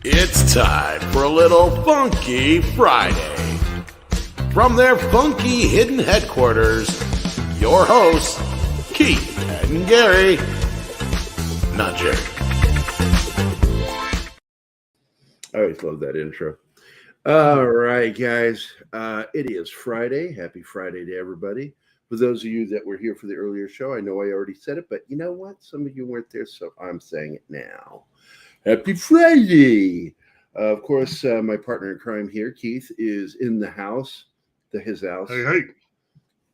It's time for a little Funky Friday. From their funky hidden headquarters, your hosts, Keith and Gary. Not Jerry. I always love that intro. All right, guys. It is Friday. Happy Friday to everybody. For those of you that were here for the earlier show, I know I already said it, but you know what? Some of you weren't there, so I'm saying it now. Happy Friday! Of course, my partner in crime here, Keith, is in the house, his house. Hey.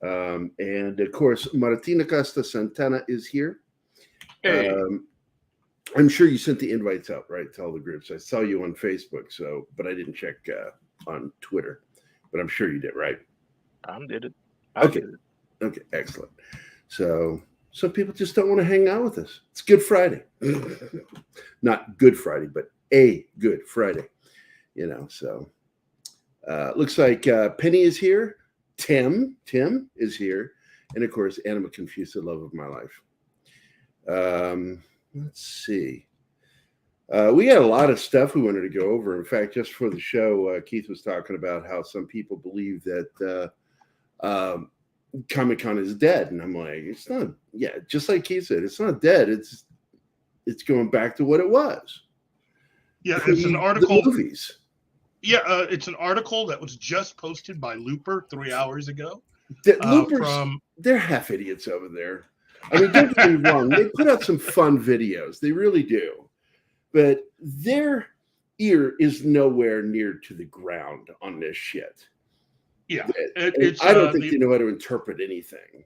And of course, Martina Costa Santana is here. Hey. I'm sure you sent the invites out, right, to all the groups. I saw you on Facebook, but I didn't check on Twitter. But I'm sure you did, right? I did it. Okay, excellent. So some people just don't want to hang out with us. It's Good Friday. Not Good Friday, but a Good Friday. So looks like Penny is here. Tim is here. And, of course, Anima Confused, the love of my life. Let's see. We got a lot of stuff we wanted to go over. In fact, just for the show, Keith was talking about how some people believe that Comic-Con is dead. And I'm like, it's not. Yeah, just like Keith said, it's not dead. It's going back to what it was. Yeah, it's an article. The movies. Yeah, it's an article that was just posted by Looper 3 hours ago. Loopers, they're half idiots over there. I mean, don't get me wrong. They put out some fun videos. They really do. But their ear is nowhere near to the ground on this shit. Yeah. I don't think they know how to interpret anything.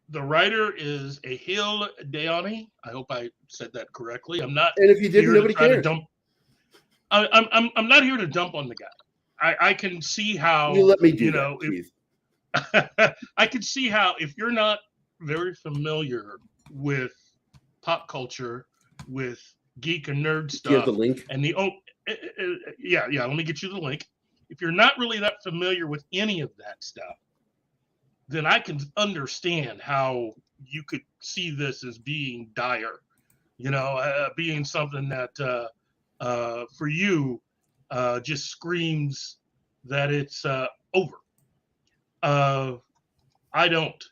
The writer is Ahil Dayani. I hope I said that correctly. I'm not. And if you didn't, nobody cares. I'm not here to dump on the guy. I can see how. You let me do that, Keith. I can see how if you're not very familiar with pop culture, with geek and nerd stuff. You have the link? And yeah. Let me get you the link. If you're not really that familiar with any of that stuff, then I can understand how you could see this as being dire, being something that for you just screams that it's over. I don't,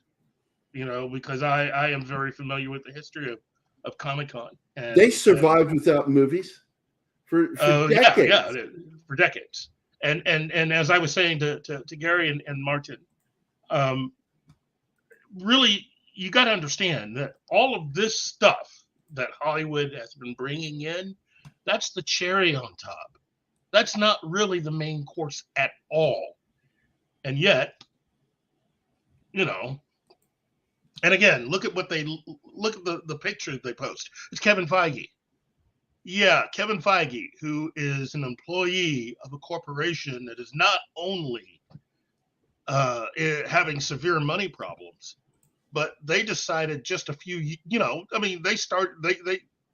because I am very familiar with the history of Comic-Con. And they survived without movies for decades. Yeah, for decades. And as I was saying to Gary and Martin, really, you got to understand that all of this stuff that Hollywood has been bringing in, that's the cherry on top. That's not really the main course at all. And yet, and again, look at the picture they post. It's Kevin Feige. Yeah, Kevin Feige, who is an employee of a corporation that is not only having severe money problems, but they decided just a few,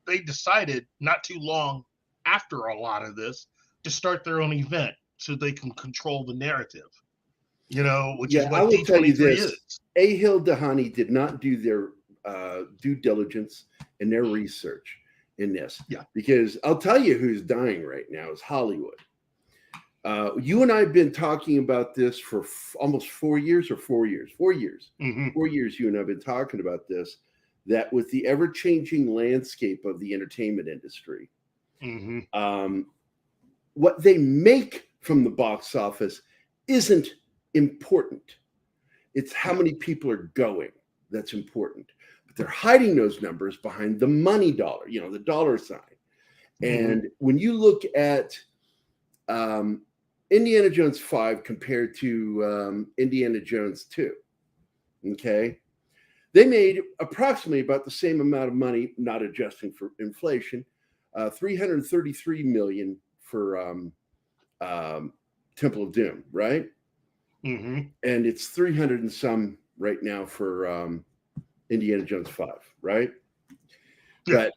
they decided not too long after a lot of this to start their own event so they can control the narrative, which is what D23 is. Ahil Dahani did not do their due diligence and their research in this. Yeah. Because I'll tell you who's dying right now is Hollywood. You and I have been talking about this for almost 4 years. 4 years. Mm-hmm. 4 years you and I have been talking about this, that with the ever-changing landscape of the entertainment industry, mm-hmm. What they make from the box office isn't important. It's how many people are going that's important. But they're hiding those numbers behind the money dollar, the dollar sign. And when you look at Indiana Jones 5 compared to Indiana Jones 2, okay, they made approximately about the same amount of money, not adjusting for inflation, $333 million for Temple of Doom, right? Mm-hmm. And it's 300 and some right now for Indiana Jones 5, right? Yeah. But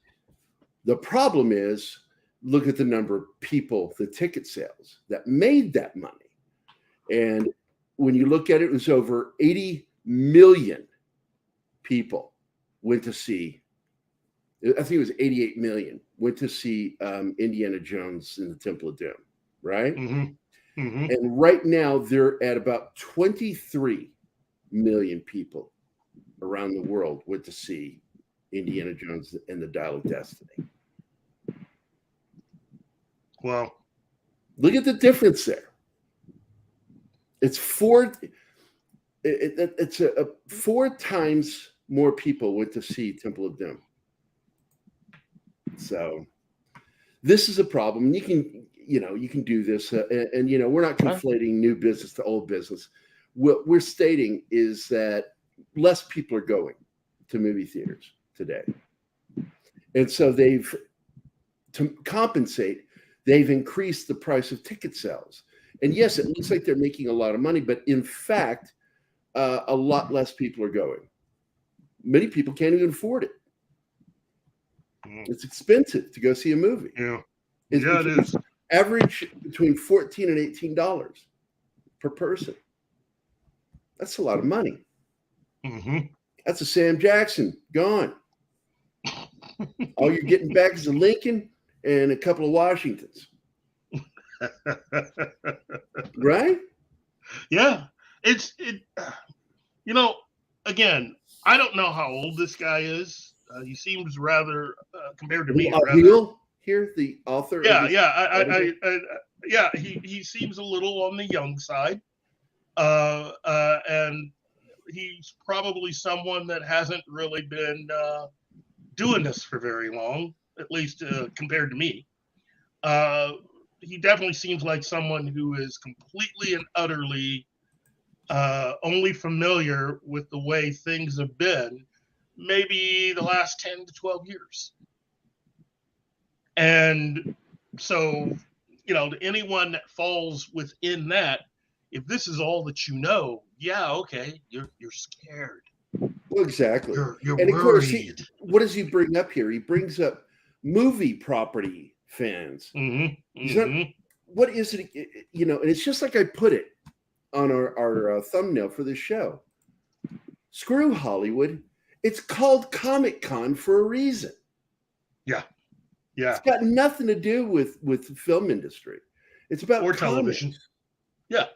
the problem is, look at the number of people, the ticket sales that made that money. And when you look at it, it was over 80 million people went to see I think it was 88 million went to see Indiana Jones in the Temple of Doom, right? Mm-hmm. Mm-hmm. And right now they're at about 23 million people around the world went to see Indiana Jones and the Dial of Destiny. Well, look at the difference there. It's four times more people went to see Temple of Doom. So this is a problem. You can do this, and we're not conflating new business to old business. What we're stating is that less people are going to movie theaters today, and so to compensate, they've increased the price of ticket sales. And yes, it looks like they're making a lot of money, but in fact, a lot less people are going. Many people can't even afford it. It's expensive to go see a movie. Yeah, it is. Average between $14 and $18 per person. That's a lot of money. Mm-hmm. That's a Sam Jackson gone. All you're getting back is a Lincoln and a couple of Washingtons. Right? Yeah. Again, I don't know how old this guy is. He seems rather, compared to me, Hill here, the author. He seems a little on the young side, and he's probably someone that hasn't really been doing this for very long, at least compared to me. He definitely seems like someone who is completely and utterly only familiar with the way things have been maybe the last 10 to 12 years. And so, to anyone that falls within that, if this is all that you know, yeah, okay, you're scared. Well, exactly. You're and worried. Of course, what does he bring up here? He brings up movie property fans. Mm-hmm. Mm-hmm. What is it? And it's just like I put it on our thumbnail for this show. Screw Hollywood. It's called Comic-Con for a reason. Yeah. Yeah. It's got nothing to do with the film industry. It's about or television. Yeah.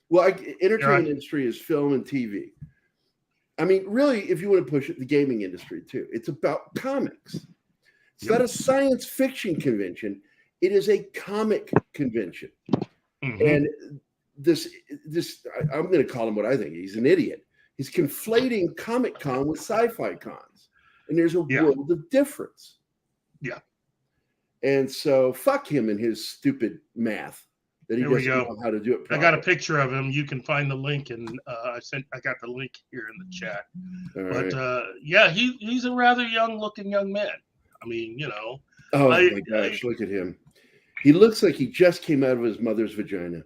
Well, entertainment industry is film and TV. I mean, really, if you want to push it, the gaming industry too. It's about comics. It's not a science fiction convention. It is a comic convention. Mm-hmm. And this, I'm going to call him what I think. He's an idiot. He's conflating Comic-Con with sci-fi cons. And there's a world of difference. Yeah. And so fuck him and his stupid math that he doesn't know how to do it properly. I got a picture of him. You can find the link, and I got the link here in the chat. But he's a rather young-looking young man. I mean, Oh my gosh, look at him. He looks like he just came out of his mother's vagina.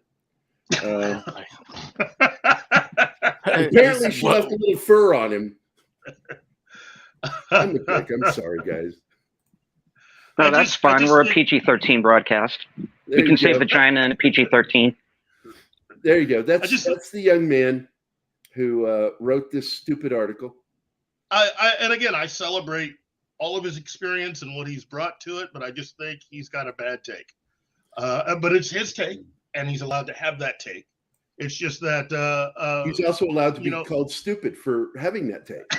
Apparently, she left a little fur on him. I'm a dick. I'm sorry, guys. No, that's fine. We're a PG-13 broadcast. You can say vagina and a PG-13. There you go. That's the young man who wrote this stupid article. And again, I celebrate all of his experience and what he's brought to it, but I just think he's got a bad take. But it's his take, and he's allowed to have that take. It's just that he's also allowed to be called stupid for having that take.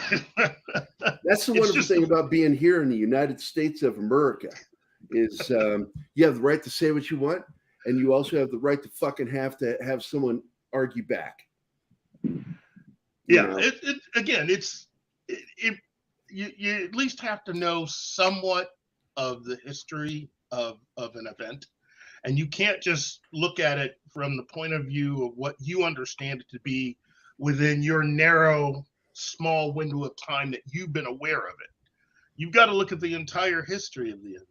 That's the wonderful thing about being here in the United States of America is you have the right to say what you want, and you also have the right to fucking have to have someone argue back. You at least have to know somewhat of the history of an event. And you can't just look at it from the point of view of what you understand it to be within your narrow, small window of time that you've been aware of it. You've got to look at the entire history of the event.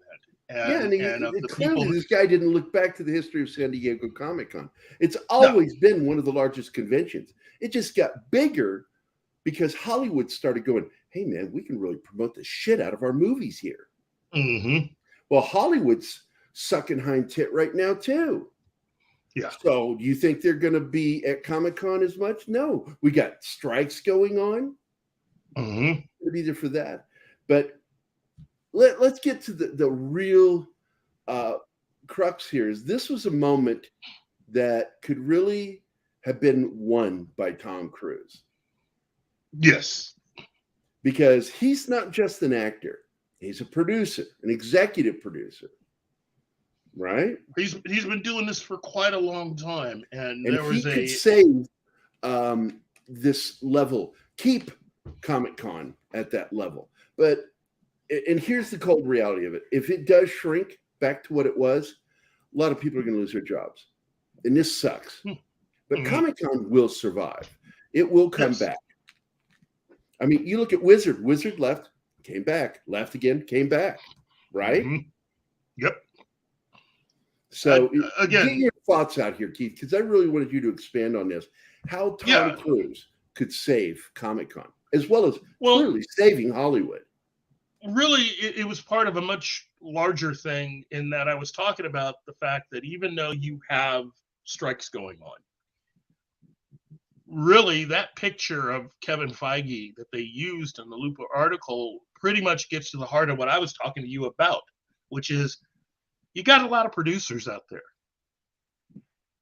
Clearly this guy didn't look back to the history of San Diego Comic-Con. It's always been one of the largest conventions. It just got bigger because Hollywood started going, hey, man, we can really promote the shit out of our movies here. Mm-hmm. Well, Hollywood's sucking hind tit right now too. Yeah. So do you think they're going to be at Comic-Con as much? No. We got strikes going on. Mm-hmm. It'll be there for that. But let's get to the real crux here. Is this was a moment that could really have been won by Tom Cruise. Yes. Because he's not just an actor. He's a producer, an executive producer. Right? He's been doing this for quite a long time. And there he was could save this level, keep Comic-Con at that level. And here's the cold reality of it. If it does shrink back to what it was, a lot of people are going to lose their jobs. And this sucks. But Comic-Con will survive. It will come back. I mean, you look at Wizard. Wizard left, came back, left again, came back. Right? Yep. So again, get your thoughts out here, Keith, because I really wanted you to expand on this. How Tom Cruise could save Comic-Con, as well as clearly saving Hollywood. Really, it was part of a much larger thing in that I was talking about the fact that even though you have strikes going on, really that picture of Kevin Feige that they used in the Lupa article pretty much gets to the heart of what I was talking to you about, which is you got a lot of producers out there.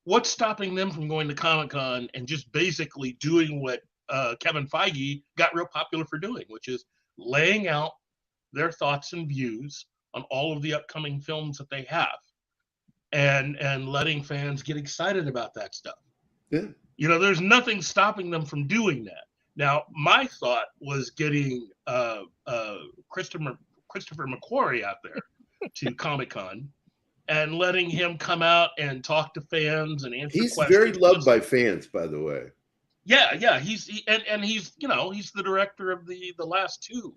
What's stopping them from going to Comic-Con and just basically doing what Kevin Feige got real popular for doing, which is laying out their thoughts and views on all of the upcoming films that they have and letting fans get excited about that stuff. Yeah. You know, there's nothing stopping them from doing that. Now, my thought was getting Christopher McQuarrie out there to Comic-Con and letting him come out and talk to fans and answer questions. He's very loved by fans, by the way. Yeah. He's you know, he's the director of the last two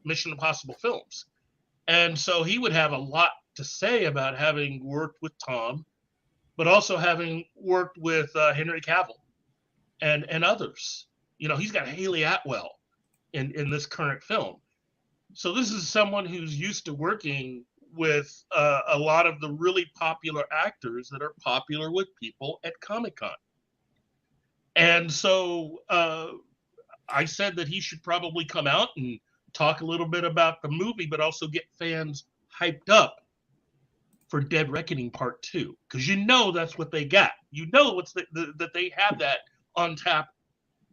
Mission Impossible films. And so he would have a lot to say about having worked with Tom, but also having worked with Henry Cavill and others. You know, he's got Haley Atwell in this current film. So this is someone who's used to working with a lot of the really popular actors that are popular with people at Comic-Con. And so I said that he should probably come out and talk a little bit about the movie, but also get fans hyped up for Dead Reckoning Part 2. Because you know that's what they got. You know that they have that on tap.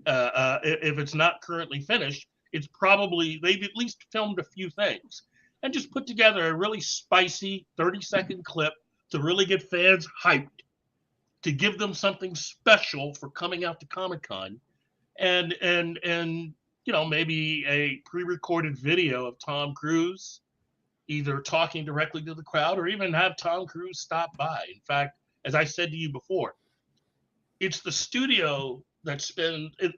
If it's not currently finished, it's probably, they've at least filmed a few things and just put together a really spicy 30-second clip to really get fans hyped, to give them something special for coming out to Comic-Con, and you know, maybe a pre-recorded video of Tom Cruise either talking directly to the crowd or even have Tom Cruise stop by. In fact, as I said to you before, it's the studio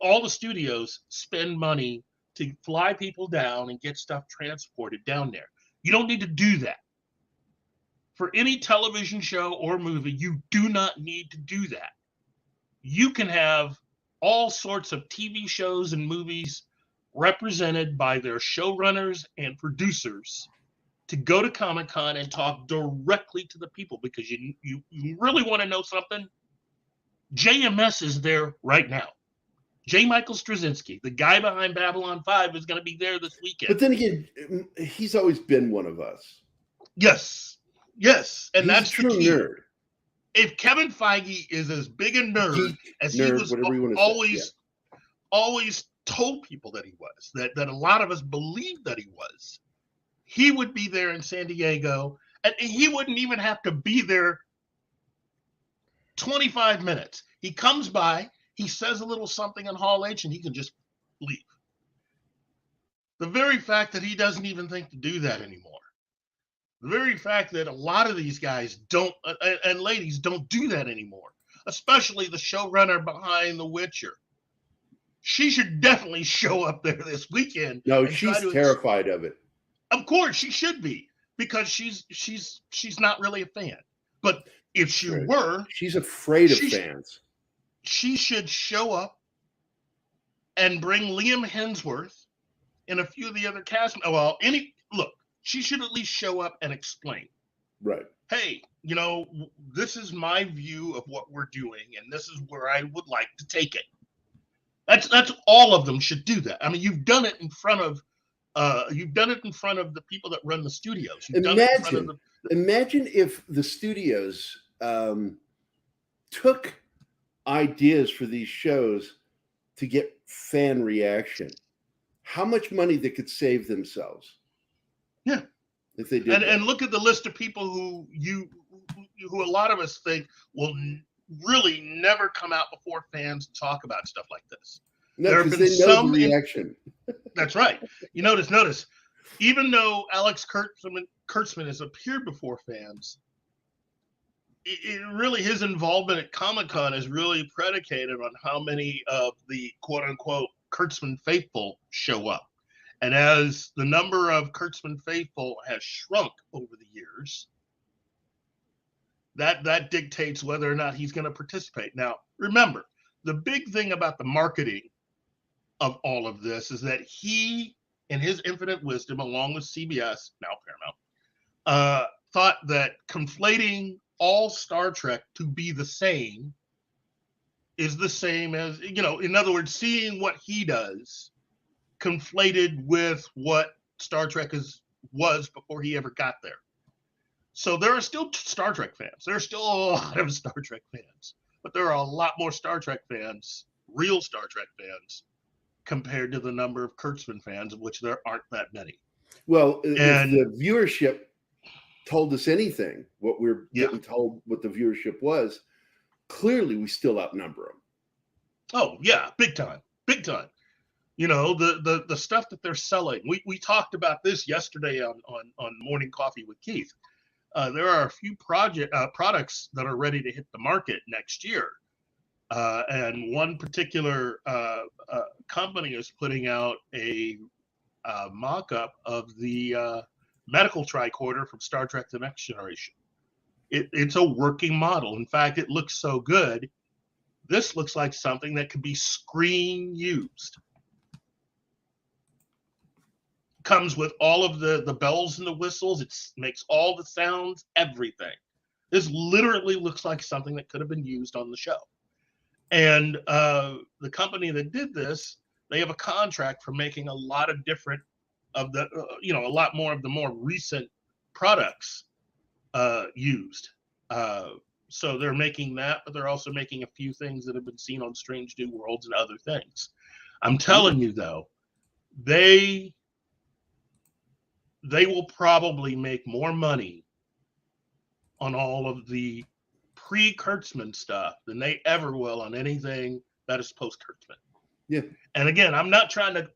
all the studios spend money to fly people down and get stuff transported down there. You don't need to do that. For any television show or movie, you do not need to do that. You can have all sorts of TV shows and movies represented by their showrunners and producers to go to Comic-Con and talk directly to the people, because you really want to know something? JMS is there right now. J. Michael Straczynski, the guy behind Babylon 5, is going to be there this weekend. But then again, he's always been one of us. Yes. And he's that's a true the key. nerd. If Kevin Feige is as big a nerd as he was always told people that he was, that a lot of us believed that he was, he would be there in San Diego, and he wouldn't even have to be there 25 minutes. He comes by, he says a little something in Hall H, and he can just leave. The very fact that he doesn't even think to do that anymore, the very fact that a lot of these guys don't, and ladies don't do that anymore, especially the showrunner behind The Witcher. She should definitely show up there this weekend. No, she's terrified of it. Of course, she should be, because she's not really a fan. But if she were, she's afraid of fans. She should show up and bring Liam Hemsworth and a few of the other cast. Well, she should at least show up and explain. Right. Hey, you know, this is my view of what we're doing, and this is where I would like to take it. That's all of them should do that. I mean, you've done it in front of You've done it in front of the people that run the studios. You've done it in front of Imagine if the studios took ideas for these shows to get fan reaction. How much money they could save themselves. Yeah. If they did. And look at the list of people who a lot of us think will really never come out before fans and talk about stuff like this. No, because they know the reaction. That's right. You notice, even though Alex Kurtzman has appeared before fans, it really, his involvement at Comic-Con is really predicated on how many of the quote-unquote Kurtzman faithful show up. And as the number of Kurtzman faithful has shrunk over the years, that dictates whether or not he's going to participate. Now, remember, the big thing about the marketing of all of this is that he, in his infinite wisdom, along with CBS, now Paramount, thought that conflating all Star Trek to be the same is the same as, in other words, seeing what he does conflated with what Star Trek was before he ever got there. So there are still Star Trek fans. There are still a lot of Star Trek fans, but there are a lot more Star Trek fans, real Star Trek fans, compared to the number of Kurtzman fans, of which there aren't that many. Well, if the viewership told us anything, what we're getting told what the viewership was, clearly we still outnumber them. Oh, yeah, big time. The stuff that they're selling. We talked about this yesterday on Morning Coffee with Keith. There are a few products that are ready to hit the market next year. And one particular company is putting out a mock-up of the medical tricorder from Star Trek The Next Generation. It's a working model. In fact, it looks so good. This looks like something that could be screen used. Comes with all of the bells and the whistles. It makes all the sounds, everything. This literally looks like something that could have been used on the show. And the company that did this, they have a contract for making a lot of different of the, a lot more of the more recent products used. So they're making that, but they're also making a few things that have been seen on Strange New Worlds and other things. I'm telling you, though, they will probably make more money on all of the pre-Kurtzman stuff than they ever will on anything that is post-Kurtzman. Yeah. And again, I'm not trying to,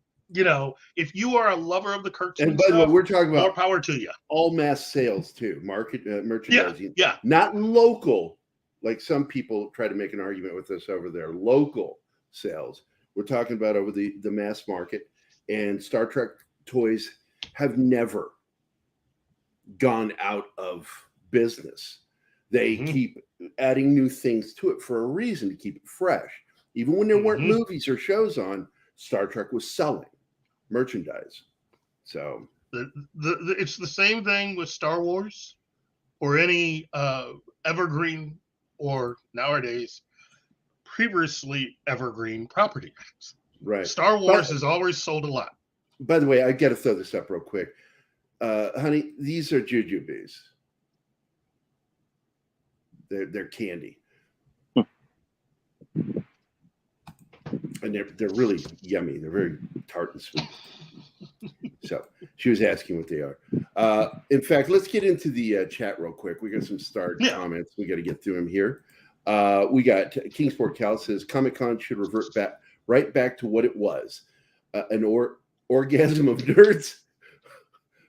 if you are a lover of the Kurtzman and by the way, we're talking about more power to you. All mass sales too, merchandising. Yeah. Not local, like some people try to make an argument with us over there. Local sales. We're talking about over the mass market, and Star Trek toys have never gone out of business. They keep adding new things to it for a reason, to keep it fresh. Even when there weren't movies or shows on, Star Trek was selling merchandise. So it's the same thing with Star Wars or any evergreen or nowadays previously evergreen property. Right. Star Wars has always sold a lot. By the way, I got to throw this up real quick. Honey, these are jujubes. They're candy. And they're really yummy. They're very tart and sweet. So she was asking what they are. In fact, let's get into the chat real quick. We got some comments. We got to get through them here. We got Kingsport Cal says Comic-Con should revert right back to what it was. An orgasm of nerds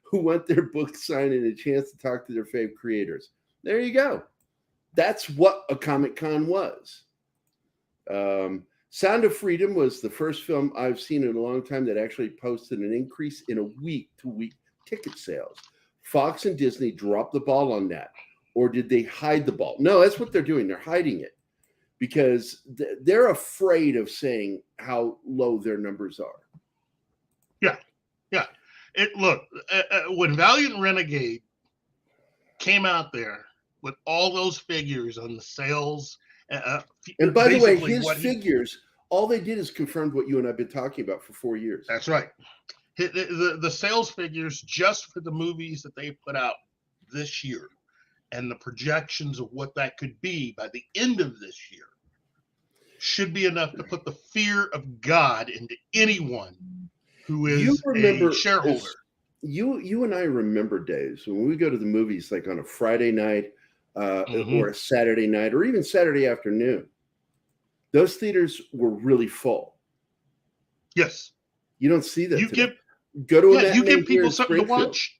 who want their book signed and a chance to talk to their fave creators. There you go. That's what a Comic-Con was. Sound of Freedom was the first film I've seen in a long time that actually posted an increase in a week-to-week ticket sales. Fox and Disney dropped the ball on that. Or did they hide the ball? No, that's what they're doing. They're hiding it because they're afraid of saying how low their numbers are. Yeah. Look, when Valiant Renegade came out there with all those figures on the sales. And by the way, his figures, all they did is confirmed what you and I've been talking about for 4 years. That's right. The sales figures just for the movies that they put out this year and the projections of what that could be by the end of this year should be enough to put the fear of God into anyone who is a shareholder. You and I remember days when we go to the movies like on a Friday night or a Saturday night or even Saturday afternoon. Those theaters were really full. Yes. You don't see that. Go to a you give people something to watch.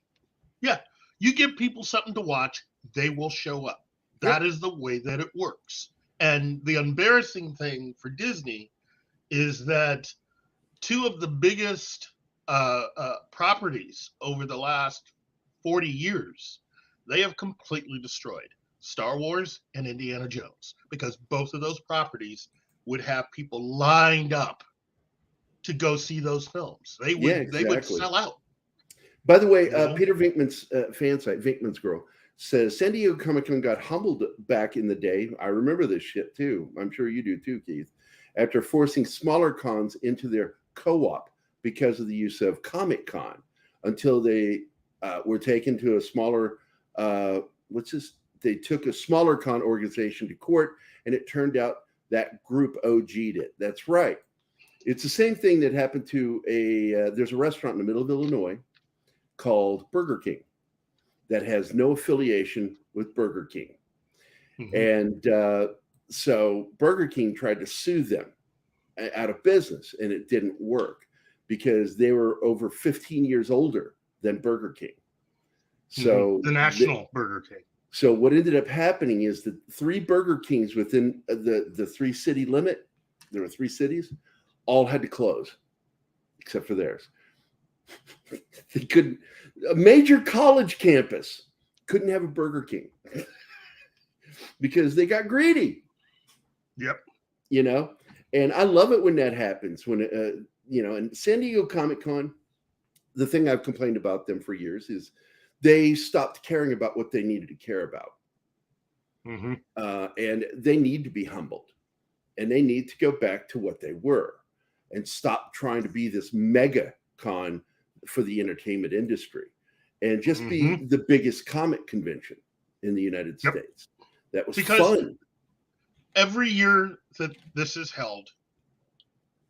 Yeah. You give people something to watch, they will show up. That is the way that it works. And the embarrassing thing for Disney is that two of the biggest properties over the last 40 years, they have completely destroyed: Star Wars and Indiana Jones, because both of those properties would have people lined up to go see those films. They would sell out. By the way, Peter Venkman's fan site, Venkman's Girl, says San Diego Comic-Con got humbled back in the day. I remember this shit too. I'm sure you do too, Keith. After forcing smaller cons into their co-op because of the use of Comic Con, until they were taken to a smaller, they took a smaller con organization to court, and it turned out that group OG'd it. That's right. It's the same thing that happened to there's a restaurant in the middle of Illinois called Burger King that has no affiliation with Burger King. And so Burger King tried to sue them out of business, and it didn't work because they were over 15 years older than Burger King. So the national Burger King. So what ended up happening is that 3 Burger Kings within the 3-city limit, there were 3 cities, all had to close, except for theirs. They couldn't. A major college campus couldn't have a Burger King because they got greedy. Yep. You know, and I love it when that happens. When and San Diego Comic-Con, the thing I've complained about them for years is they stopped caring about what they needed to care about. And they need to be humbled, and they need to go back to what they were and stop trying to be this mega con for the entertainment industry and just be the biggest comic convention in the United States. That was fun. Every year that this is held,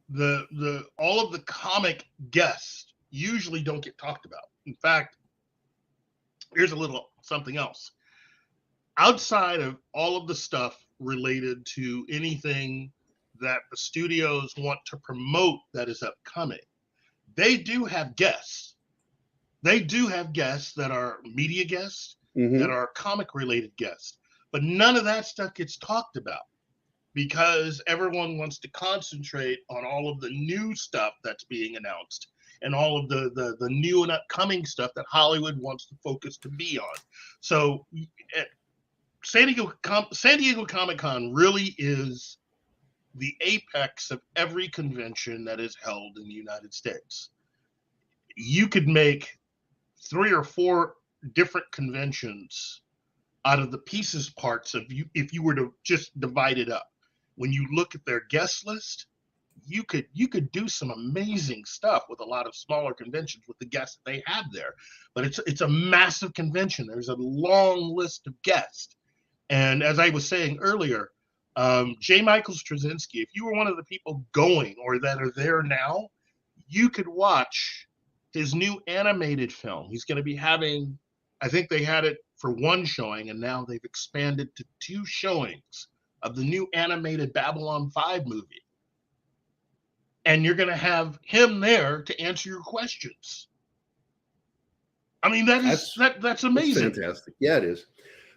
the all of the comic guests usually don't get talked about. In fact, here's a little something else. Outside of all of the stuff related to anything that the studios want to promote that is upcoming, they do have guests. They do have guests that are media guests, that are comic related guests, but none of that stuff gets talked about because everyone wants to concentrate on all of the new stuff that's being announced and all of the new and upcoming stuff that Hollywood wants the focus to be on. So San Diego Comic-Con really is the apex of every convention that is held in the United States. You could make 3 or 4 different conventions out of the pieces parts of you if you were to just divide it up. When you look at their guest list, you could do some amazing stuff with a lot of smaller conventions with the guests that they have there. But it's a massive convention. There's a long list of guests. And as I was saying earlier, J. Michael Straczynski, if you were one of the people going or that are there now, you could watch his new animated film. He's going to be having, I think they had it for 1 showing, and now they've expanded to 2 showings of the new animated Babylon 5 movie. And you're going to have him there to answer your questions. I mean, that's amazing. That's fantastic. Yeah, it is.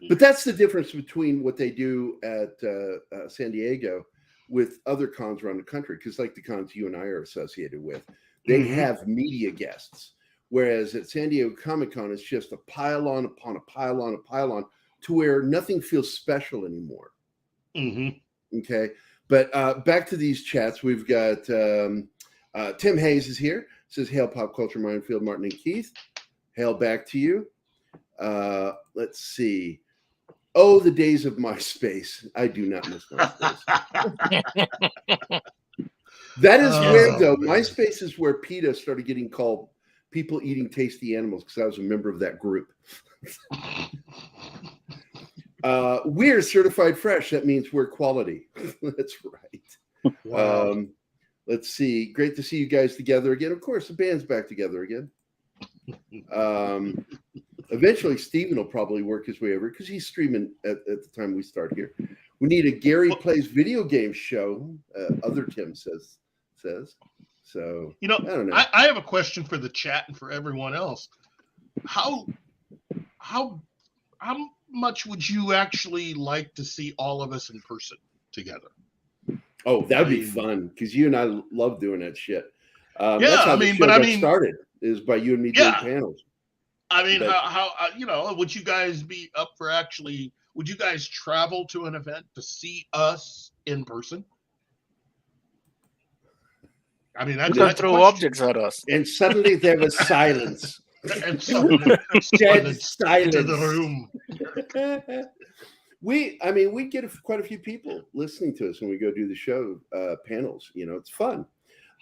But that's the difference between what they do at San Diego with other cons around the country. Because like the cons you and I are associated with, they have media guests. Whereas at San Diego Comic-Con, it's just a pile-on upon a pile-on, a pile-on, to where nothing feels special anymore. Okay. But back to these chats. We've got Tim Hayes is here. Says, hail Pop Culture Minefield, Martin and Keith. Hail back to you. Let's see. Oh, the days of MySpace. I do not miss MySpace. That is where, though, MySpace is where PETA started getting called people eating tasty animals because I was a member of that group. We're certified fresh. That means we're quality. That's right. Wow. Let's see. Great to see you guys together again. Of course, the band's back together again. Eventually, Steven will probably work his way over because he's streaming at the time we start here. We need a Gary Plays Video Games show. Other Tim says. So, You know, I don't know. I have a question for the chat and for everyone else. How much would you actually like to see all of us in person together? Oh, that'd be fun because you and I love doing that shit. Yeah, that's how the show got started, is by you and me doing Yeah. panels. I mean, But- how you know, would you guys be up for actually? Would you guys travel to an event to see us in person? I mean, You can throw objects at us. And suddenly there was silence. And suddenly, Dead silence into the silence. room. We get quite a few people listening to us when we go do the show panels. You know, it's fun.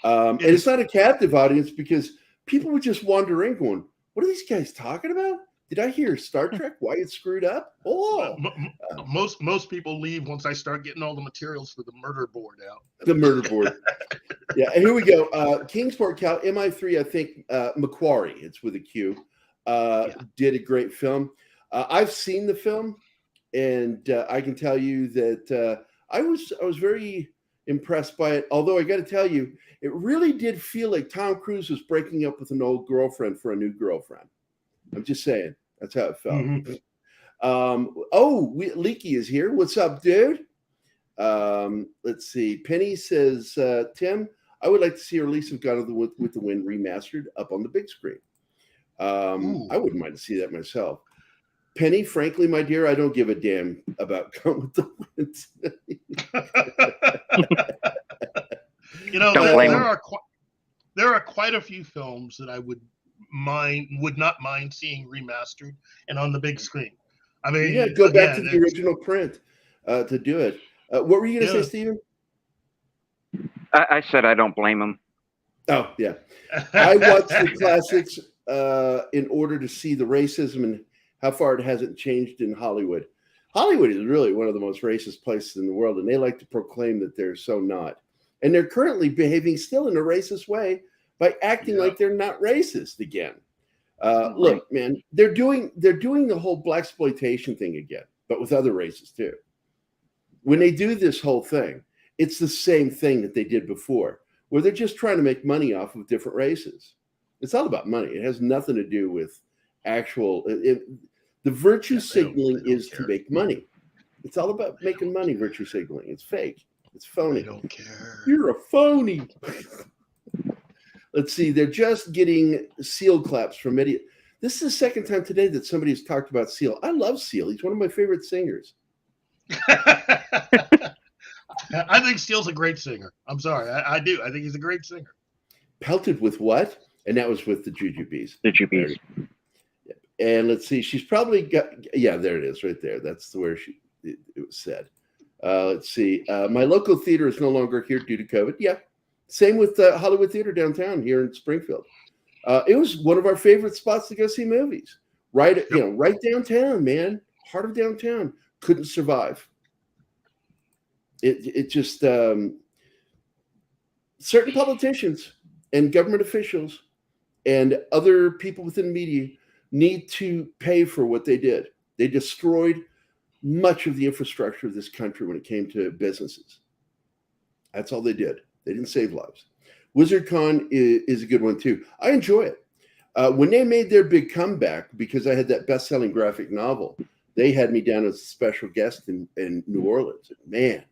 And it's not a captive audience because people would just wander in going, what are these guys talking about? Did I hear Star Trek? Why it's screwed up? Oh, Most people leave once I start getting all the materials for the murder board out. the murder board. Yeah, and here we go. Kingsport Cal MI3, I think Macquarie, it's with a Q, did a great film. I've seen the film, and I can tell you that I was very impressed by it. Although I got to tell you, it really did feel like Tom Cruise was breaking up with an old girlfriend for a new girlfriend. I'm just saying, that's how it felt. Mm-hmm. Leaky is here. What's up, dude? Let's see. Penny says, Tim, I would like to see a release of Gone with the Wind remastered up on the big screen. I wouldn't mind to see that myself. Penny, frankly, my dear, I don't give a damn about Gone with the Wind. You know, there are quite a few films that I would not mind seeing remastered and on the big screen. I mean, yeah, go back to the original print to do it. What were you going to say, Steven? I said I don't blame him. Oh, yeah. I watched the classics in order to see the racism and how far it hasn't changed in Hollywood. Hollywood is really one of the most racist places in the world, and they like to proclaim that they're so not. And they're currently behaving still in a racist way by acting like they're not racist again. Look, man, they're doing the whole blaxploitation thing again, but with other races too. When they do this whole thing, it's the same thing that they did before, where they're just trying to make money off of different races. It's all about money. It has nothing to do with actual. The virtue signaling is to make money. It's all about making money. Virtue signaling. It's fake. It's phony. I don't care. You're a phony. Let's see. They're just getting Seal claps from Eddie. This is the second time today that somebody has talked about Seal. I love Seal. He's one of my favorite singers. I think Steele's a great singer. I'm sorry. I do. I think he's a great singer. Pelted with what? And that was with the Jujubes. The Jujubes. And let's see. She's probably got. Yeah, there it is, right there. That's where it was said. Let's see. My local theater is no longer here due to COVID. Yeah. Same with Hollywood Theater downtown here in Springfield. It was one of our favorite spots to go see movies. Right, right downtown, man. Heart of downtown. Couldn't survive. It just certain politicians and government officials and other people within media need to pay for what they did. They destroyed much of the infrastructure of this country when it came to businesses. That's all they did. They didn't save lives. WizardCon is a good one too. I enjoy it. When they made their big comeback, because I had that best-selling graphic novel, they had me down as a special guest in New Orleans. Man,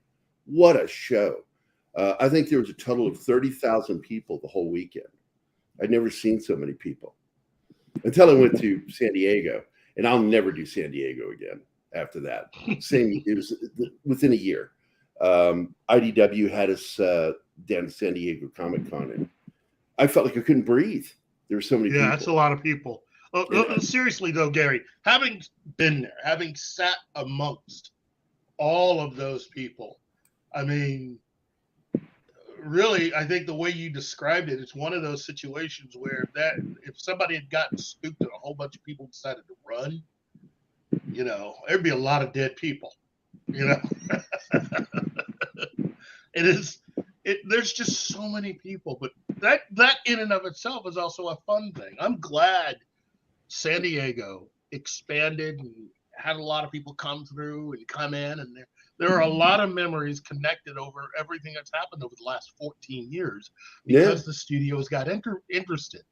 what a show. I think there was a total of 30,000 people the whole weekend. I'd never seen so many people until I went to San Diego, and I'll never do San Diego again after that. It was within a year. IDW had us down to San Diego Comic-Con, and I felt like I couldn't breathe. There were so many people. Yeah, that's a lot of people. Seriously, though, Gary, having been there, having sat amongst all of those people, I mean, really, I think the way you described it, it's one of those situations where if somebody had gotten spooked and a whole bunch of people decided to run, there'd be a lot of dead people. There's just so many people, but that in and of itself is also a fun thing. I'm glad San Diego expanded and had a lot of people come through and come in, and there are a lot of memories connected over everything that's happened over the last 14 years because the studios got interested.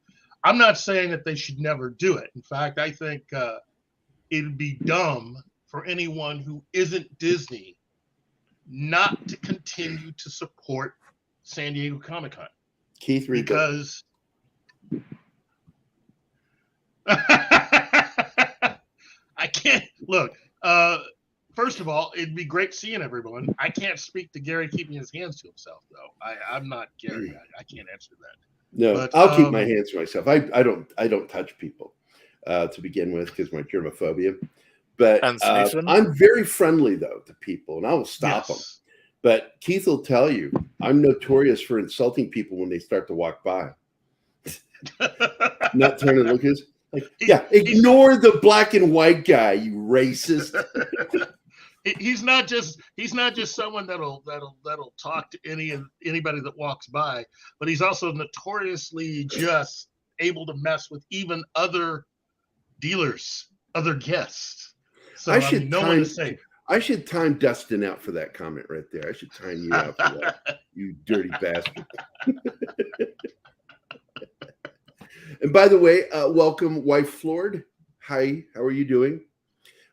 I'm not saying that they should never do it. In fact, I think it'd be dumb for anyone who isn't Disney not to continue to support San Diego Comic-Con. Keith, because I can't look. First of all, it'd be great seeing everyone. I can't speak to Gary keeping his hands to himself, though. I'm not Gary. I can't answer that. No, but, I'll keep my hands to myself. I don't touch people to begin with because my germophobia. But I'm very friendly though to people, and I will stop them. But Keith will tell you I'm notorious for insulting people when they start to walk by. Not turning to look at us. Like, ignore the black and white guy, you racist. He's not just someone that'll talk to anybody that walks by, but he's also notoriously just able to mess with even other dealers, other guests. So I should time Dustin out for that comment right there. I should time you out for that, you dirty bastard. And by the way, welcome, Wife Floored. Hi, how are you doing?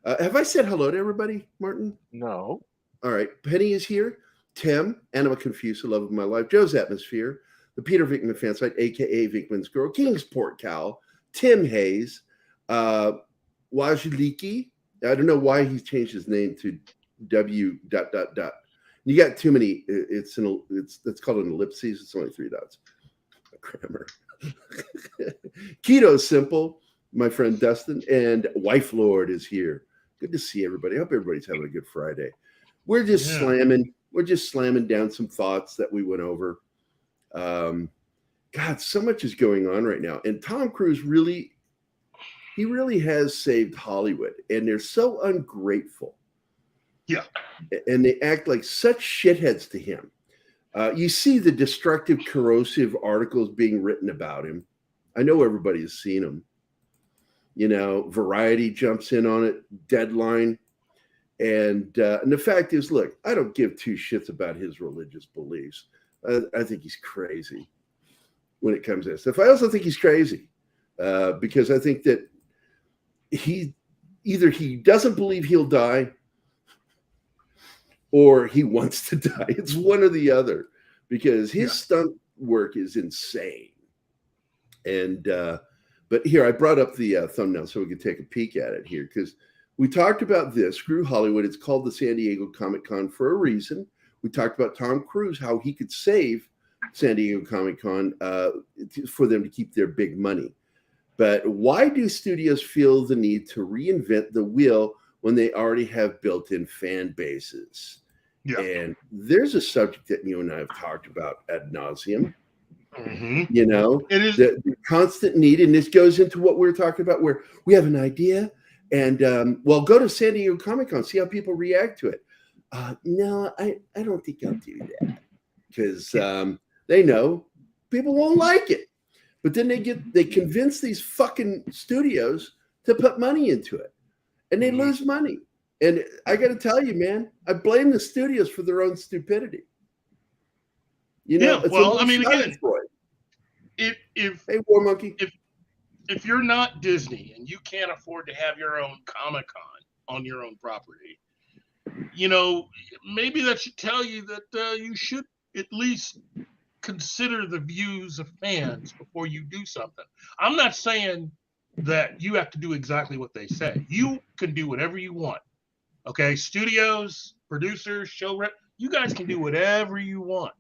Have I said hello to everybody, Martin? No. All right. Penny is here. Tim, Anima Confused, the love of my life. Joe's Atmosphere. The Peter Vinkman fan site, a.k.a. Vinkman's Girl. Kingsport Cal. Tim Hayes. Wajliki. I don't know why he's changed his name to W. ... You got too many. It's called an ellipses. It's only 3 dots. Grammar. Keto Simple. My friend Dustin and Wife Lord is here. Good to see everybody. I hope everybody's having a good Friday. We're just slamming down some thoughts that we went over. God, so much is going on right now. And Tom Cruise really has saved Hollywood. And they're so ungrateful. Yeah. And they act like such shitheads to him. You see the destructive, corrosive articles being written about him. I know everybody has seen them. Variety jumps in on it, Deadline. And the fact is, look, I don't give 2 shits about his religious beliefs. I think he's crazy when it comes to this stuff. I also think he's crazy because I think that he doesn't believe he'll die or he wants to die. It's one or the other because his stunt work is insane. And but here, I brought up the thumbnail so we could take a peek at it here because we talked about this. Screw Hollywood. It's called the San Diego Comic-Con for a reason. We talked about Tom Cruise, how he could save San Diego Comic-Con for them to keep their big money. But why do studios feel the need to reinvent the wheel when they already have built-in fan bases? Yeah. And there's a subject that you and I have talked about ad nauseum. Mm-hmm. It is the constant need, and this goes into what we're talking about, where we have an idea, and go to San Diego Comic-Con, see how people react to it. No, I don't think I'll do that because they know people won't like it. But then they convince these fucking studios to put money into it, and they lose money. And I got to tell you, man, I blame the studios for their own stupidity. Again, if hey, War Monkey, if you're not Disney and you can't afford to have your own Comic-Con on your own property, maybe that should tell you that you should at least consider the views of fans before you do something. I'm not saying that you have to do exactly what they say. You can do whatever you want. Okay, studios, producers, show rep, you guys can do whatever you want.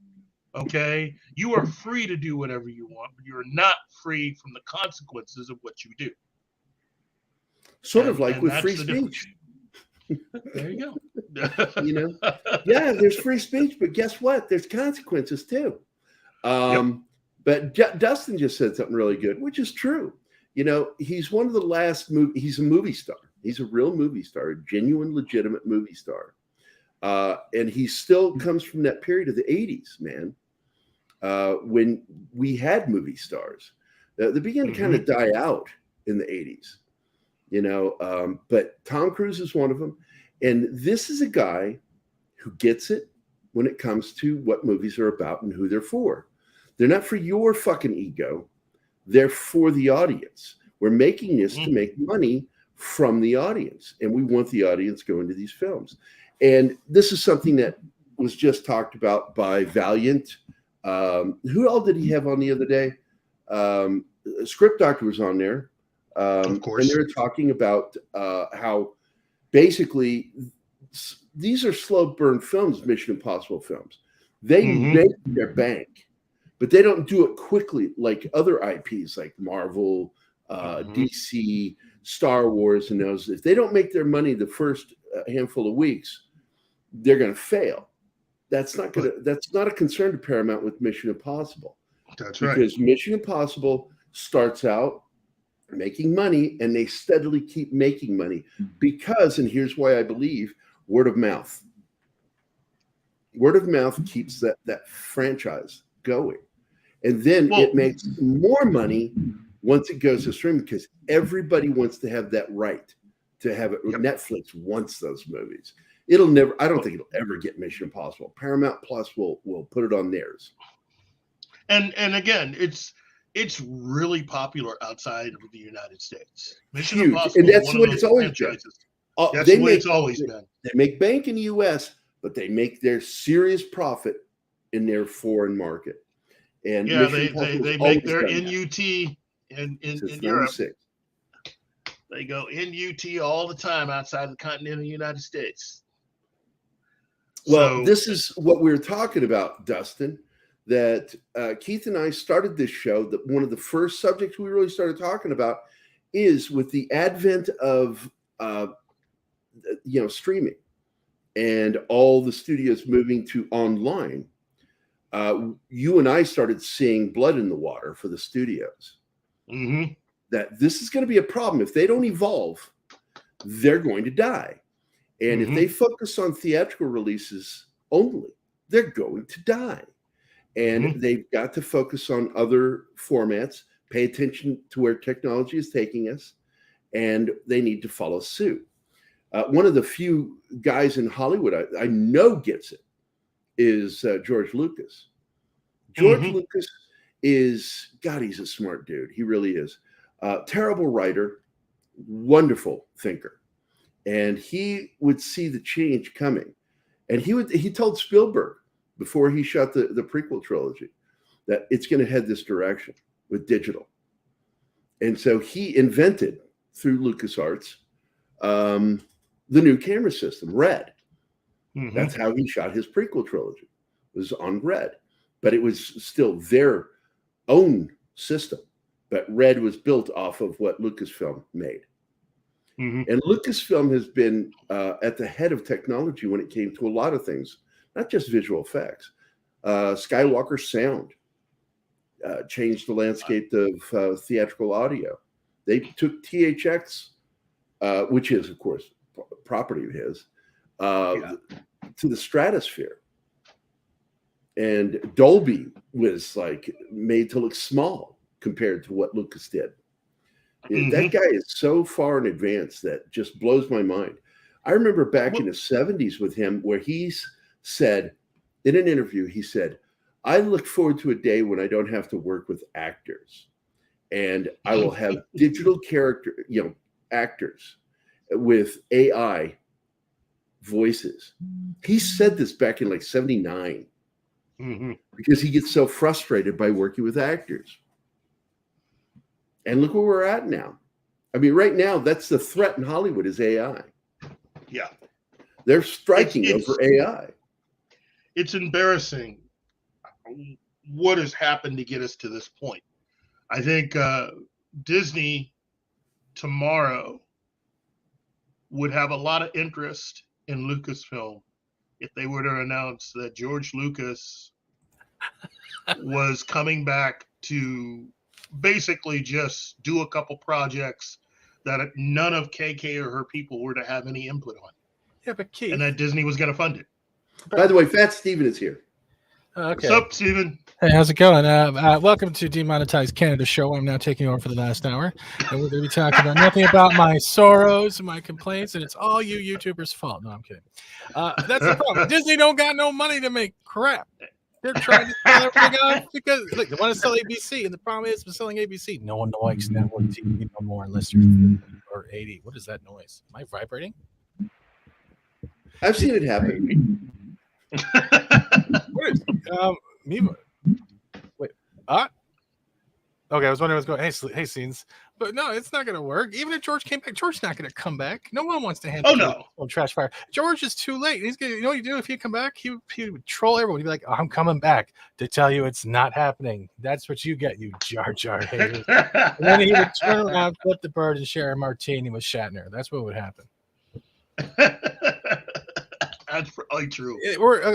Okay, you are free to do whatever you want, but you're not free from the consequences of what you do. Sort of like with free speech. There you go. Yeah, there's free speech, but guess what? There's consequences too. But Dustin just said something really good, which is true. You know, he's one of the last he's a movie star. He's a real movie star, a genuine, legitimate movie star. And he still comes from that period of the 80s, man, when we had movie stars. They began to kind of die out in the 80s, you know, but Tom Cruise is one of them. And this is a guy who gets it when it comes to what movies are about and who they're for. They're not for your fucking ego. They're for the audience. We're making this to make money from the audience, and we want the audience going to these films. And this is something that was just talked about by Valiant. Who all did he have on the other day? Script Doctor was on there. Of course. And they were talking about how basically these are slow burn films, Mission Impossible films. They make their bank, but they don't do it quickly like other IPs like Marvel, DC, Star Wars, and those. If they don't make their money the first handful of weeks, they're going to fail. That's not a concern to Paramount with Mission Impossible. That's right. Because Mission Impossible starts out making money, and they steadily keep making money because, and here's why I believe, word of mouth. Word of mouth keeps that franchise going. And then it makes more money once it goes to streaming because everybody wants to have that right to have it. Yep. Netflix wants those movies. It'll never, I don't think it'll ever get Mission Impossible. Paramount Plus will put it on theirs. And again, it's really popular outside of the United States. Mission Impossible, and that's what it's always been. That's the way it's always been. They make bank in the U.S., but they make their serious profit in their foreign market. And yeah, they make their NUT in Europe. They go NUT all the time outside the continental United States. Well, this is what we were talking about, Dustin. That Keith and I started this show. That one of the first subjects we really started talking about is with the advent of streaming and all the studios moving to online. You and I started seeing blood in the water for the studios. That this is going to be a problem. If they don't evolve, they're going to die. And if they focus on theatrical releases only, they're going to die. And they've got to focus on other formats, pay attention to where technology is taking us, and they need to follow suit. One of the few guys in Hollywood I know gets it is George Lucas. George Lucas is, God, he's a smart dude. He really is. Terrible writer, wonderful thinker. And he would see the change coming. And he told Spielberg before he shot the prequel trilogy that it's going to head this direction with digital. And so he invented, through LucasArts, the new camera system, Red. That's how he shot his prequel trilogy. It was on Red. But it was still their own system. But Red was built off of what Lucasfilm made. And Lucasfilm has been at the head of technology when it came to a lot of things, not just visual effects. Skywalker sound changed the landscape of theatrical audio. They took THX, which is, of course, property of his, to the stratosphere. And Dolby was like made to look small compared to what Lucas did. That guy is so far in advance that just blows my mind. I remember back in the 70s with him where he's said in an interview, he said, I look forward to a day when I don't have to work with actors and I will have digital actors with AI voices. He said this back in like 79 because he gets so frustrated by working with actors. And look where we're at now. I mean, right now, that's the threat in Hollywood is AI. Yeah. They're striking over AI. It's embarrassing what has happened to get us to this point. I think Disney tomorrow would have a lot of interest in Lucasfilm if they were to announce that George Lucas was coming back to basically just do a couple projects that none of KK or her people were to have any input on. Yeah, but Keith. And that Disney was going to fund it. By the way, Fat Steven is here. Okay. What's up, Steven? Hey, how's it going? Welcome to Demonetized Canada Show. I'm now taking over for the last hour. And we're going to be talking about nothing about my sorrows and my complaints, and it's all you YouTubers' fault. No, I'm kidding. That's the problem. Disney don't got no money to make crap. They're trying to sell everything off because look, they want to sell ABC, and the problem is with selling ABC, no one likes network TV no more unless you're 50 or 80. What is that noise? Am I vibrating? I've seen it happen. What is me? Wait, okay, I was wondering what's going. Hey, scenes, but no, it's not going to work. Even if George came back, George's not going to come back. No one wants to handle. Trash fire. George is too late. He's gonna. You know what you do if he come back? He would troll everyone. He'd be like, "I'm coming back to tell you it's not happening." That's what you get, you Jar Jar haters. And then he would turn around, flip the bird, and share a martini with Shatner. That's what would happen. That's probably true.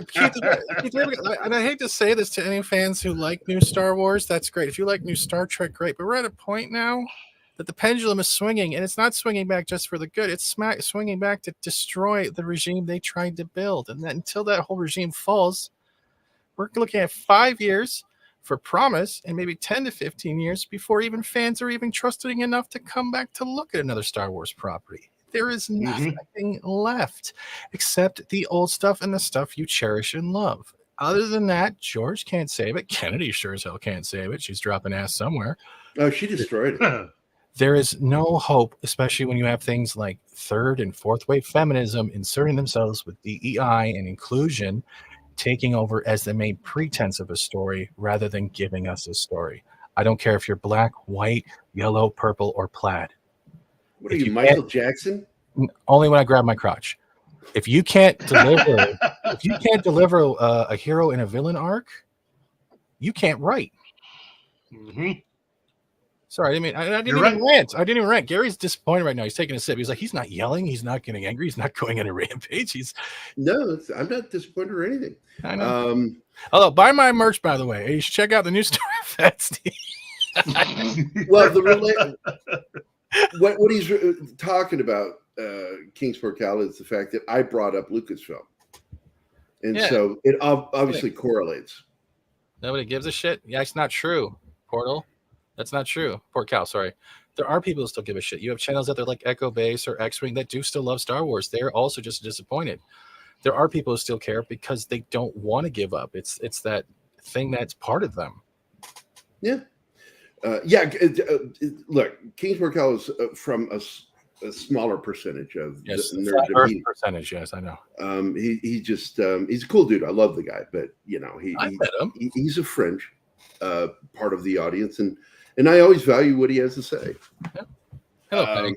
Keith, and I hate to say this to any fans who like new Star Wars. That's great. If you like new Star Trek, great. But we're at a point now that the pendulum is swinging, and it's not swinging back just for the good. It's swinging back to destroy the regime they tried to build. And that, until that whole regime falls, we're looking at 5 years for promise and maybe 10 to 15 years before even fans are even trusting enough to come back to look at another Star Wars property. There is nothing left except the old stuff and the stuff you cherish and love. Other than that, George can't save it. Kennedy sure as hell can't save it. She's dropping ass somewhere. Oh, she destroyed it. There is no hope, especially when you have things like third and fourth wave feminism inserting themselves with DEI and inclusion, taking over as the main pretense of a story rather than giving us a story. I don't care if you're black, white, yellow, purple, or plaid. What are you, Michael Jackson? Only when I grab my crotch. If you can't deliver, a hero in a villain arc, you can't write. Sorry, I didn't even rant. I didn't even rant. Gary's disappointed right now. He's taking a sip. He's like, he's not yelling. He's not getting angry. He's not going on a rampage. No, I'm not disappointed or anything. I know. Although, buy my merch, by the way. You should check out the new store at Fat Steve. Well, what he's talking about, Kingsport Cal, is the fact that I brought up Lucasfilm. And so it obviously correlates. Nobody gives a shit. Yeah, it's not true, Portal. That's not true. Port Cal, sorry. There are people who still give a shit. You have channels out there like Echo Base or X-Wing that do still love Star Wars. They're also just disappointed. There are people who still care because they don't want to give up. It's that thing that's part of them. Yeah. Look, Kingsport Cal is from a smaller percentage of the nerd percentage. Yes, I know. He's a cool dude. I love the guy, but he's a fringe part of the audience, and I always value what he has to say. Yeah. Hello, Penny.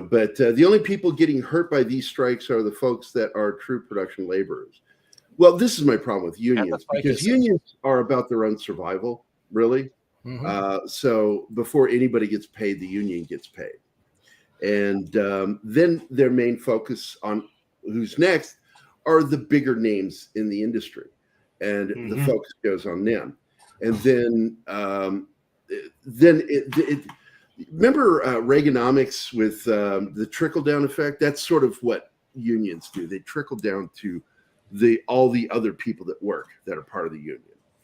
But the only people getting hurt by these strikes are the folks that are true production laborers. Well, this is my problem with unions, because unions are about their own survival, really. So before anybody gets paid, the union gets paid. And then their main focus on who's next are the bigger names in the industry. And the focus goes on them. And then remember Reaganomics with the trickle-down effect? That's sort of what unions do. They trickle down to all the other people that work that are part of the union.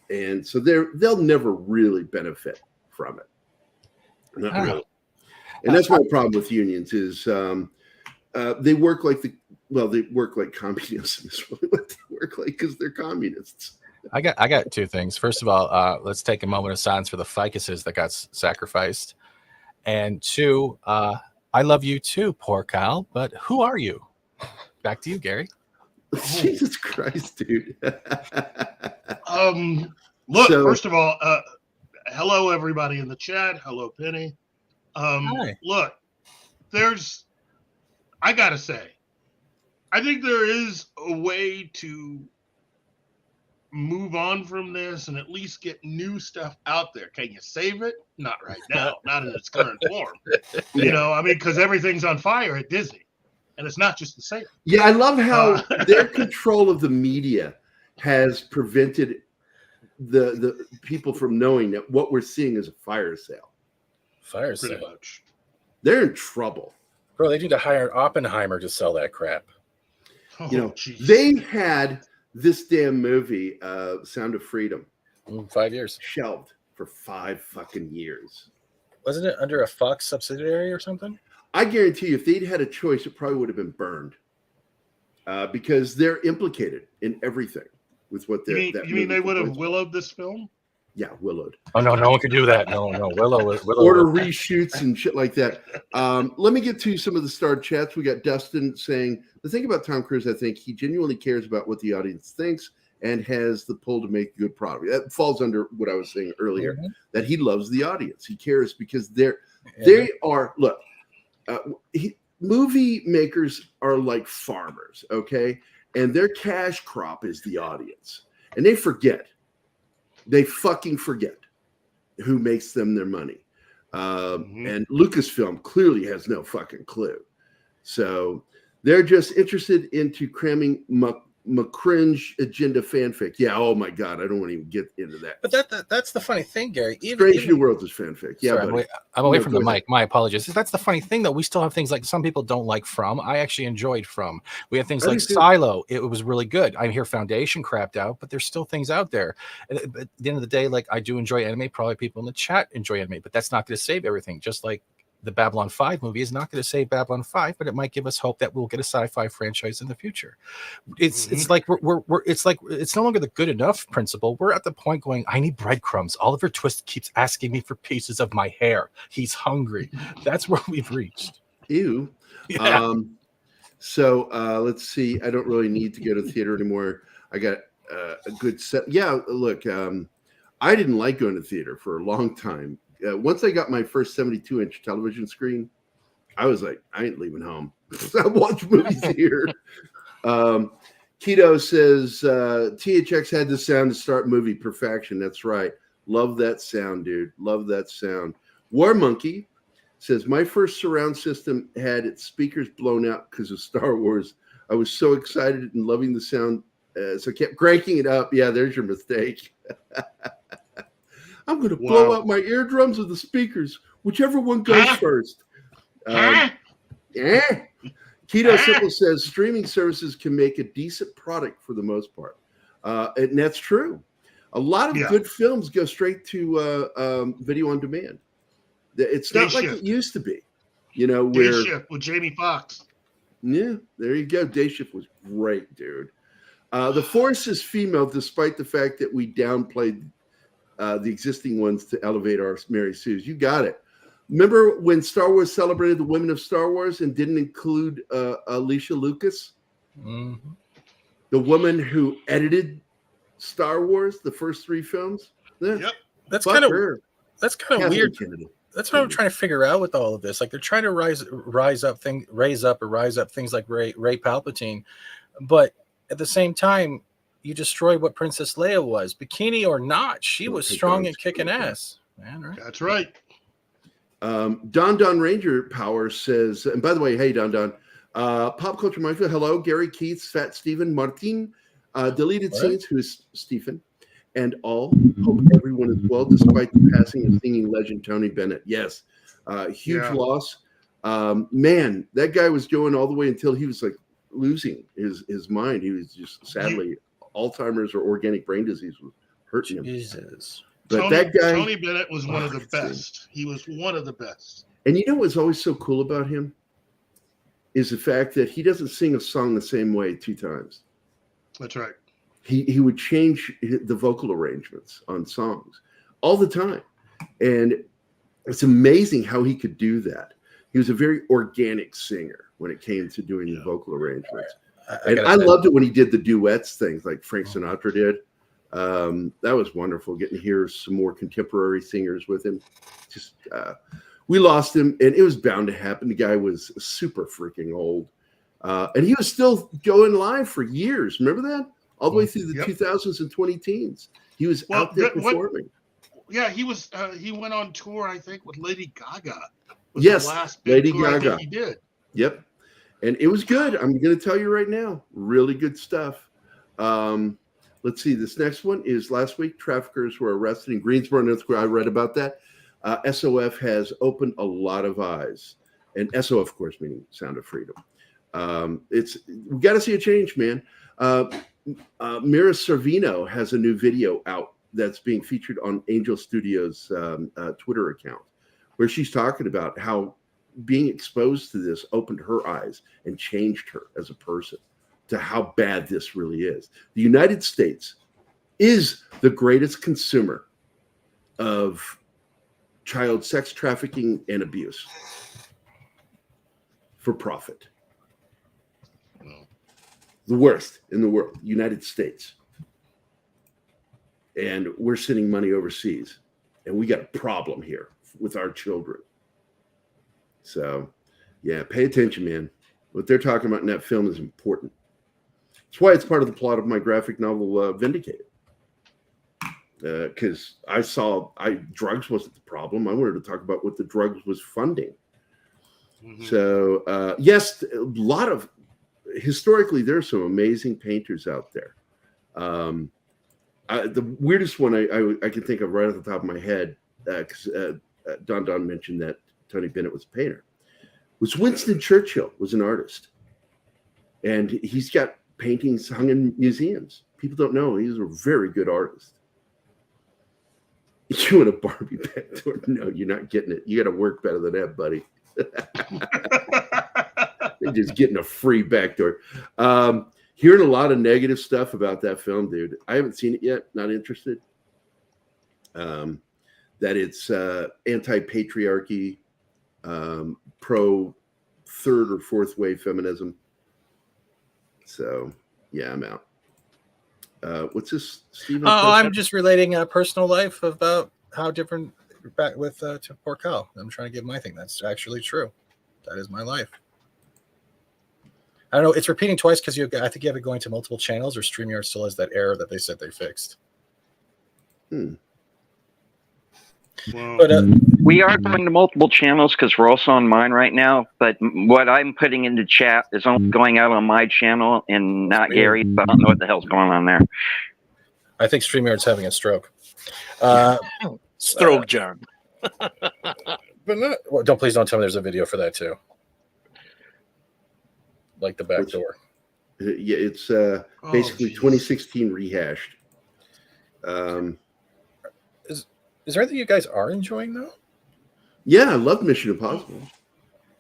And so they'll never really benefit from it. Not really. And that's my problem with unions is they work like communism is really what they work like, because they're communists. I got two things. First of all, let's take a moment of silence for the ficuses that got sacrificed. And two, I love you too, poor Kyle, but who are you? Back to you, Gary. Jesus Christ, dude. First of all, hello everybody in the chat. Hello, Penny. Hi. Look, I gotta say, I think there is a way to move on from this and at least get new stuff out there. Can you save it? Not right now, not in its current form. Because everything's on fire at Disney, and it's not just the same. Yeah, I love how their control of the media has prevented the people from knowing that what we're seeing is a fire sale. Fire Pretty sale. much. They're in trouble. Bro, they need to hire Oppenheimer to sell that crap. Oh, You know, geez. they had this damn movie, Sound of Freedom, 5 years. shelved for 5 fucking years. Wasn't it under a Fox subsidiary or something? I guarantee you, if they'd had a choice, it probably would have been burned because they're implicated in everything with what they're. You mean they would have willowed this film? Yeah, willowed. Oh no, no one could do that. No, Willow. Order reshoots and shit like that. Let me get to some of the star chats. We got Dustin saying the thing about Tom Cruise. I think he genuinely cares about what the audience thinks and has the pull to make a good product. That falls under what I was saying earlier. That he loves the audience. He cares because they are. Look, movie makers are like farmers, okay, and their cash crop is the audience, and they forget. They fucking forget who makes them their money. And Lucasfilm clearly has no fucking clue. So they're just interested into cramming cringe agenda fanfic. Yeah, oh my God, I don't want to even get into that. But that's the funny thing, Gary. Strange New Worlds is fanfic. Yeah, sorry, I'm away from the mic. My apologies. That's the funny thing, though. We still have things like some people don't like From. I actually enjoyed From. We have things like Silo. It was really good. I hear Foundation crapped out, but there's still things out there. At the end of the day, like I do enjoy anime. Probably people in the chat enjoy anime, but that's not going to save everything. Just like the Babylon 5 movie is not going to save Babylon 5, but it might give us hope that we'll get a sci-fi franchise in the future. It's like it's no longer the good enough principle. We're at the point going, I need breadcrumbs. Oliver Twist keeps asking me for pieces of my hair. He's hungry. That's where we've reached. Ew. Yeah. So let's see. I don't really need to go to the theater anymore. I got a good set. Yeah, look, I didn't like going to the theater for a long time. Once I got my first 72-inch television screen, I was like, I ain't leaving home. I watch movies here. Keto says, THX had the sound to start movie perfection. That's right. Love that sound, dude. Love that sound. War Monkey says, my first surround system had its speakers blown out because of Star Wars. I was so excited and loving the sound, so I kept cranking it up. Yeah, there's your mistake. I'm going to blow out my eardrums with the speakers, whichever one goes first. Keto Simple says streaming services can make a decent product for the most part. And that's true. A lot of good films go straight to video on demand. It's not like it used to be, you know, where Day Shift with Jamie Foxx. Yeah, there you go. Day Shift was great, dude. The Force is female, despite the fact that we downplayed the existing ones to elevate our Mary Sue's. You got it. Remember when Star Wars celebrated the women of Star Wars and didn't include Alicia Lucas? Mm-hmm. The woman who edited Star Wars, the first 3 films? Yeah. Yep. That's kind of weird. Kennedy. That's what I'm trying to figure out with all of this. Like they're trying to raise up things like Ray Palpatine, but at the same time, you destroy what Princess Leia was, bikini or not. She was strong and kicking ass, man. Right? That's right. Don Ranger Power says, and by the way, hey Don, Pop Culture Minefield. Hello, Gary Keiths, Fat Stephen, Martin, Deleted Scenes, who is Stephen, and all. Hope everyone is well, despite the passing of singing legend Tony Bennett. Yes, huge loss. Man, that guy was going all the way until he was like losing his mind. He was just sadly Alzheimer's or organic brain disease was hurting him. Jesus. But that guy, Tony Bennett was one of the best. He was one of the best. And you know what's always so cool about him is the fact that he doesn't sing a song the same way 2 times. That's right. He would change the vocal arrangements on songs all the time. And it's amazing how he could do that. He was a very organic singer when it came to doing the vocal arrangements. I loved it when he did the duets things like Frank Sinatra did. That was wonderful getting to hear some more contemporary singers with him. Just we lost him, and it was bound to happen. The guy was super freaking old. And he was still going live for years. Remember that? All the way through the 2000s and 2010s. He was out there performing. He was. He went on tour, I think, with Lady Gaga. Yes, the last big Lady tour Gaga. He did. Yep. And it was good. I'm going to tell you right now, really good stuff. let's see. This next one is last week. Traffickers were arrested in Greensboro, North Carolina. I read about that. SOF has opened a lot of eyes, and SOF, of course, meaning Sound of Freedom. We got to see a change, man. Mira Sorvino has a new video out that's being featured on Angel Studios' Twitter account, where she's talking about how being exposed to this opened her eyes and changed her as a person to how bad this really is. The United States is the greatest consumer of child sex trafficking and abuse for profit. The worst in the world, United States. And we're sending money overseas. And we got a problem here with our children. So, yeah, pay attention, man. What they're talking about in that film is important. That's why it's part of the plot of my graphic novel, Vindicated. Because drugs wasn't the problem. I wanted to talk about what the drugs was funding. Mm-hmm. So, yes, a lot of, historically, there's some amazing painters out there. The weirdest one I can think of right off the top of my head, because Don mentioned that Tony Bennett was a painter, was Winston Churchill was an artist. And he's got paintings hung in museums. People don't know he's a very good artist. You want a Barbie backdoor? No, you're not getting it. You got to work better than that, buddy. They're just getting a free backdoor. Hearing a lot of negative stuff about that film, dude. I haven't seen it yet. Not interested. That it's anti-patriarchy, pro third or fourth wave feminism. So, yeah, I'm out. What's this, Stephen? I'm just relating personal life about how different back with to Poor Cow. I'm trying to give my thing. That's actually true. That is my life. I don't know. It's repeating twice because I think you have it going to multiple channels, or StreamYard still has that error that they said they fixed. Wow. But we are going to multiple channels because we're also on mine right now. But what I'm putting into chat is only going out on my channel and not Gary. So I don't know what the hell's going on there. I think StreamYard's having a stroke. Stroke, John. But please don't tell me there's a video for that too. Like the back door. Yeah, it's basically 2016 rehashed. Is there anything you guys are enjoying though? Yeah, I love Mission Impossible.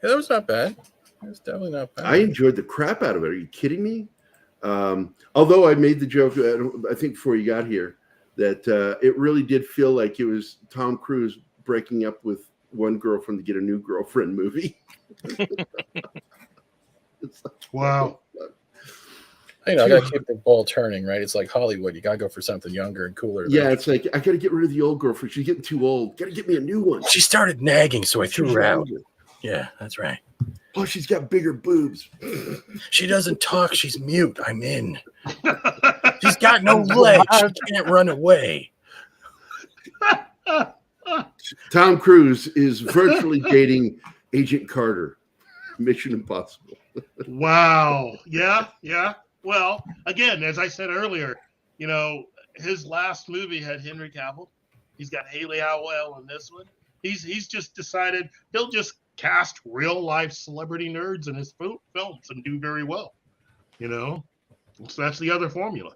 Yeah, that was not bad. It was definitely not bad. I enjoyed the crap out of it. Are you kidding me? Although I made the joke, I think before you got here, that it really did feel like it was Tom Cruise breaking up with one girlfriend to get a new girlfriend movie. It's like, wow. I gotta keep the ball turning, right? It's like Hollywood. You gotta go for something younger and cooler. Yeah, it's like I gotta get rid of the old girlfriend. She's getting too old. Gotta get me a new one. She started nagging, so I threw her out. Yeah, that's right. Oh, she's got bigger boobs. She doesn't talk. She's mute. I'm in. She's got no legs. She can't run away. Tom Cruise is virtually dating Agent Carter. Mission Impossible. Wow. Yeah. Well, again, as I said earlier, his last movie had Henry Cavill. He's got Haley Atwell in this one. He's just decided he'll just cast real life celebrity nerds in his films and do very well. So that's the other formula.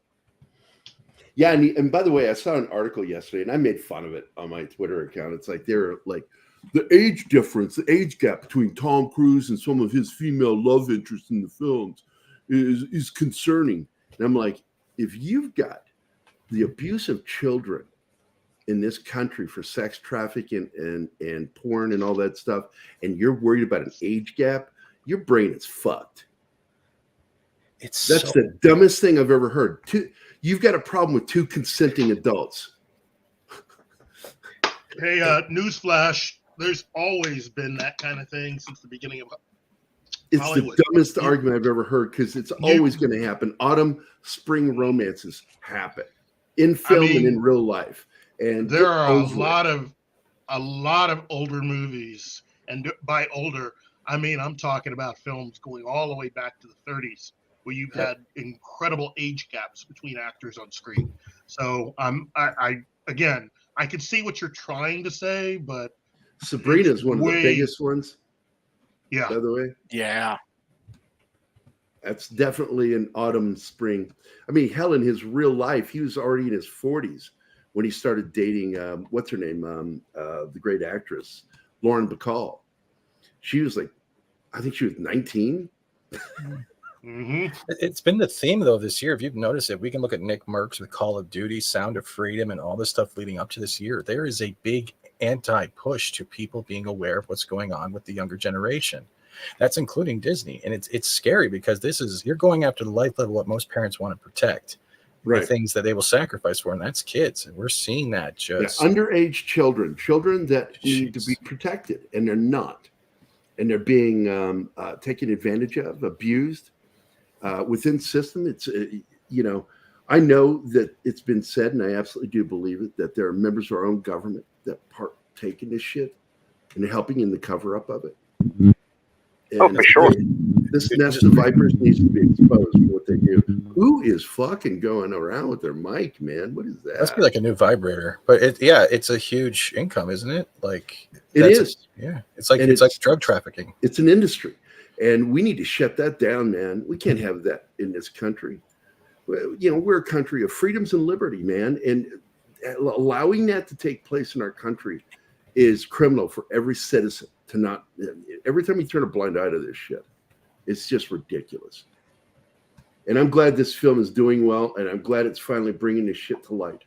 Yeah, and by the way, I saw an article yesterday, and I made fun of it on my Twitter account. It's like they're like, the age difference, the age gap between Tom Cruise and some of his female love interests in the films is concerning. And I'm like, if you've got the abuse of children in this country for sex trafficking and porn and all that stuff, and you're worried about an age gap, your brain is fucked. That's the dumbest thing I've ever heard. You've got a problem with two consenting adults. Hey, newsflash. There's always been that kind of thing since the beginning of Hollywood. The dumbest argument I've ever heard, because it's always going to happen. Autumn, spring romances happen in film and in real life. And there are a lot of older movies, and by older, I mean I'm talking about films going all the way back to the 30s, where you've had incredible age gaps between actors on screen. So I again, I can see what you're trying to say, but Sabrina's one of the biggest ones. Yeah. By the way. Yeah. That's definitely an autumn, spring. I mean, hell, in his real life, he was already in his 40s when he started dating, what's her name? The great actress, Lauren Bacall. She was like, I think she was 19. Mm-hmm. It's been the theme, though, this year. If you've noticed it, we can look at Nick Merckx with Call of Duty, Sound of Freedom, and all this stuff leading up to this year. There is a big anti-push to people being aware of what's going on with the younger generation. That's including Disney. And it's scary because you're going after the life level what most parents want to protect. Right. The things that they will sacrifice for, and that's kids. And we're seeing that just underage children that need to be protected, and they're not. And they're being taken advantage of, abused within system. It's, I know that it's been said, and I absolutely do believe it, that there are members of our own government that partake in this shit and they're helping in the cover up of it. And for sure. This nest of vipers needs to be exposed for what they do. Who is fucking going around with their mic, man? What is that? Must be like a new vibrator, but it's a huge income, isn't it? Like it is. It's like drug trafficking. It's an industry, and we need to shut that down, man. We can't have that in this country. We're a country of freedoms and liberty, man, and allowing that to take place in our country is criminal for every citizen. To not every time you turn a blind eye to this shit, it's just ridiculous. And I'm glad this film is doing well, and I'm glad it's finally bringing this shit to light.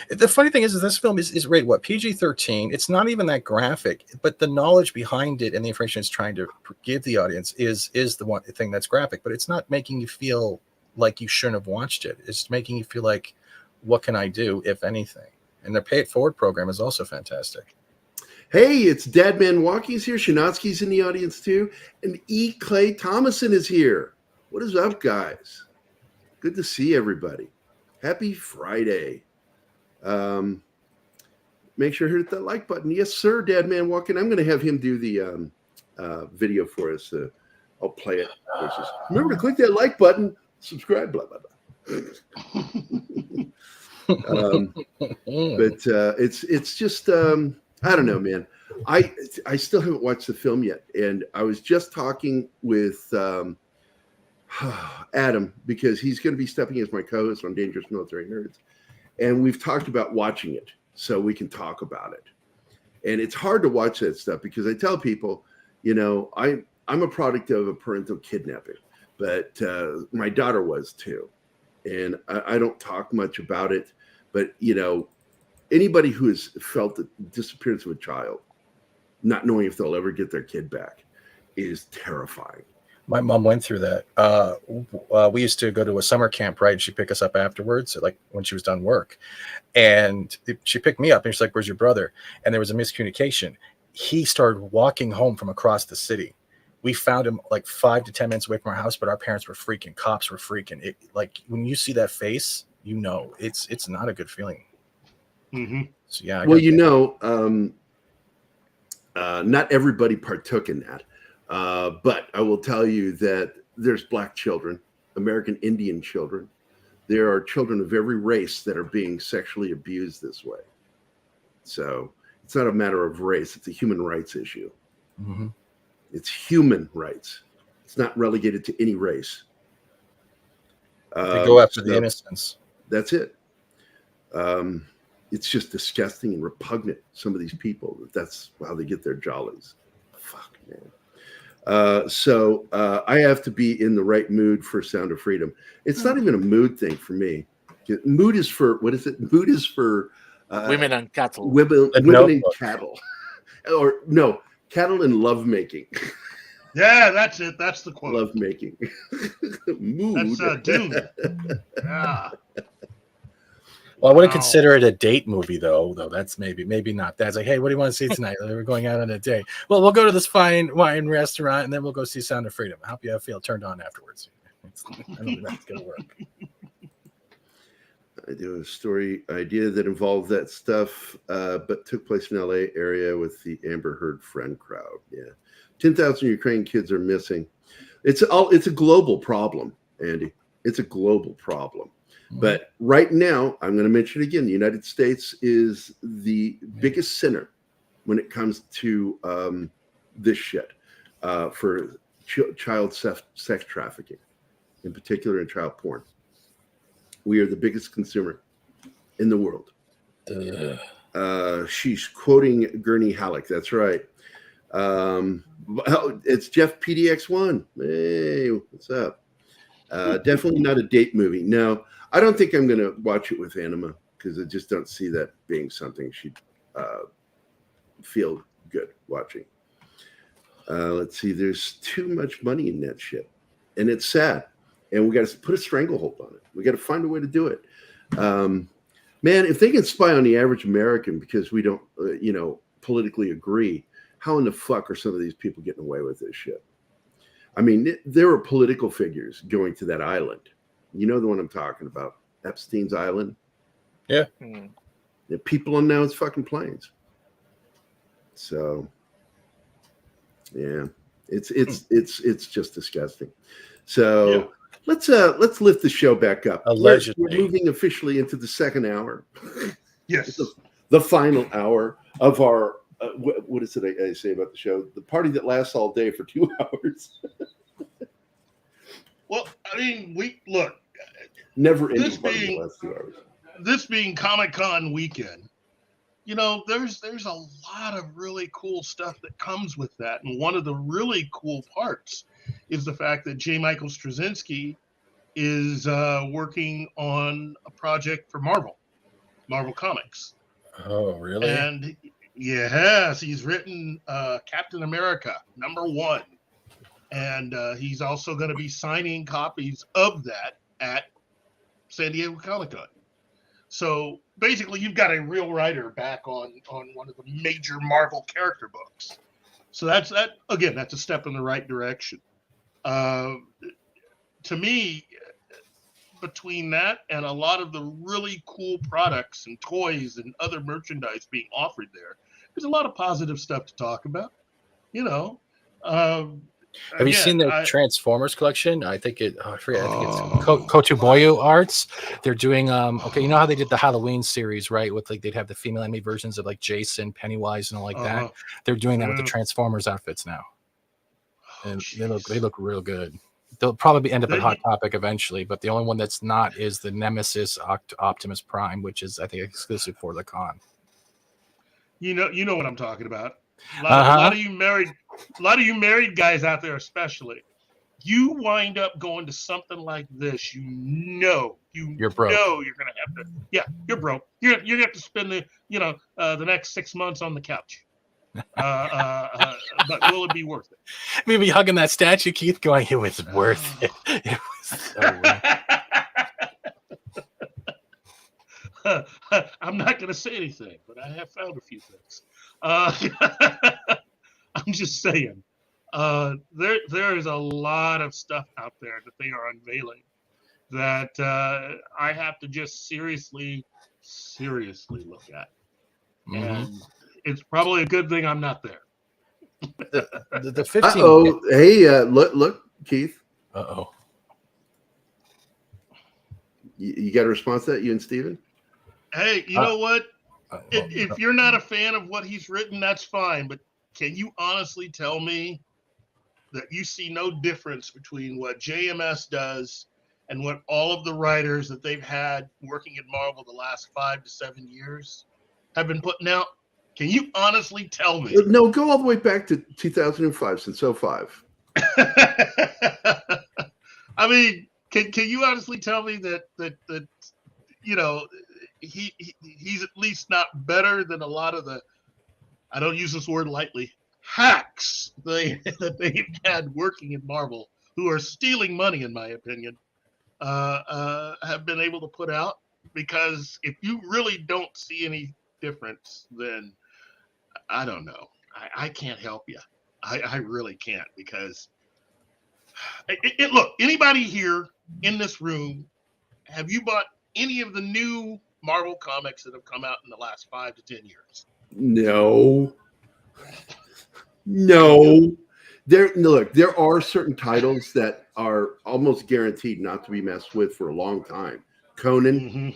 The funny thing is this film is rated what, PG-13. It's not even that graphic, but the knowledge behind it and the information it's trying to give the audience is the one thing that's graphic. But it's not making you feel like you shouldn't have watched it. It's making you feel like, what can I do, if anything? And their Pay It Forward program is also fantastic. Hey, it's Dadman Walkie's here. Shinatsky's in the audience too. And E. Clay Thomason is here. What is up, guys? Good to see everybody. Happy Friday. Make sure to hit that like button. Yes, sir, Dadman Walking. I'm going to have him do the video for us. I'll play it. Remember to click that like button, subscribe, blah, blah, blah. But it's just... I don't know, man. I still haven't watched the film yet. And I was just talking with Adam, because he's going to be stepping as my co-host on Dangerous Military Nerds. And we've talked about watching it so we can talk about it. And it's hard to watch that stuff because I tell people, I'm a product of a parental kidnapping, but my daughter was too. And I don't talk much about it, but, anybody who has felt the disappearance of a child, not knowing if they'll ever get their kid back, is terrifying. My mom went through that. We used to go to a summer camp, right? And she'd pick us up afterwards, like when she was done work. And she picked me up and she's like, "Where's your brother?" And there was a miscommunication. He started walking home from across the city. We found him like 5 to 10 minutes away from our house, but our parents were freaking. Cops were freaking. Like when you see that face, it's not a good feeling. Mm-hmm. So, yeah. Not everybody partook in that. But I will tell you that there's Black children, American Indian children. There are children of every race that are being sexually abused this way. So it's not a matter of race. It's a human rights issue. Mm-hmm. It's human rights. It's not relegated to any race. They go after the innocents. That's it. It's just disgusting and repugnant, some of these people. That's how they get their jollies. Fuck, man. So I have to be in the right mood for Sound of Freedom. It's not even a mood thing for me. Mood is for, what is it? Mood is for... women and cattle. Women and cattle. Or no, cattle and lovemaking. Yeah, that's it. That's the quote. Lovemaking. Mood. That's Dune. Yeah. Well, I wouldn't consider it a date movie, though. That's maybe not. That's like, hey, what do you want to see tonight? We're going out on a date. Well, we'll go to this fine wine restaurant, and then we'll go see Sound of Freedom. I hope you feel turned on afterwards. I don't think that's going to work. I do a story idea that involved that stuff, but took place in LA area with the Amber Heard friend crowd. Yeah. 10,000 Ukrainian kids are missing. It's a global problem. Andy. It's a global problem. But right now, I'm going to mention again, the United States is the biggest sinner when it comes to this shit for child sex trafficking, in particular in child porn. We are the biggest consumer in the world. She's quoting Gurney Halleck. That's right. It's Jeff PDX1. Hey, what's up? Definitely not a date movie. No, I don't think I'm going to watch it with Anima because I just don't see that being something she'd feel good watching. Let's see. There's too much money in that shit, and it's sad. And we got to put a stranglehold on it. We got to find a way to do it. Man, if they can spy on the average American because we don't, politically agree, how in the fuck are some of these people getting away with this shit? I mean, there are political figures going to that island. You know the one I'm talking about, Epstein's Island. Yeah. The people on now it's fucking planes. So, yeah, it's just disgusting. So. Yeah. Let's lift the show back up. Allegedly. We're moving officially into the second hour. Yes. The final hour of our, what is it I say about the show? The party that lasts all day for 2 hours. Well, I mean, look. Never ending party that lasts 2 hours. This being Comic-Con weekend, there's a lot of really cool stuff that comes with that. And one of the really cool parts is the fact that J. Michael Straczynski is working on a project for Marvel Comics. Oh, really? And yes, he's written Captain America #1. And he's also going to be signing copies of that at San Diego Comic-Con. So basically, you've got a real writer back on one of the major Marvel character books. So that's a step in the right direction. To me, between that and a lot of the really cool products and toys and other merchandise being offered there's a lot of positive stuff to talk about. Have you seen the Transformers collection? I think it's Kotobuyu Arts. They're doing you know how they did the Halloween series, right? With they'd have the female anime versions of Jason, Pennywise, and all that. They're doing that with the Transformers outfits now, and they look real good. They'll probably end up at Hot Topic eventually, but the only one that's not is the Nemesis Optimus Prime, which is I think exclusive for the con. You know what I'm talking about. A lot of you married guys out there, especially, you wind up going to something like this. You're broke. You're gonna have to. Yeah, you're broke. You're gonna have to spend the next 6 months on the couch. But will it be worth it? Maybe hugging that statue, Keith, going, it was worth it. It was so worth it. I'm not going to say anything, but I have found a few things. I'm just saying, there is a lot of stuff out there that they are unveiling that I have to just seriously look at. Mm-hmm. And it's probably a good thing I'm not there. The 15. Hey, look, Keith. You got a response to that, you and Steven? Hey, you know what? If you're not a fan of what he's written, that's fine. But can you honestly tell me that you see no difference between what JMS does and what all of the writers that they've had working at Marvel the last 5 to 7 years have been putting out? Can you honestly tell me? No, go all the way back to 2005, since 05. I mean, can you honestly tell me that he's at least not better than a lot of the, I don't use this word lightly, hacks that they've had working in Marvel, who are stealing money, in my opinion, have been able to put out? Because if you really don't see any difference, then I don't know. I can't help you. I really can't, because look, anybody here in this room, have you bought any of the new Marvel comics that have come out in the last 5 to 10 years? No. There are certain titles that are almost guaranteed not to be messed with for a long time. Conan,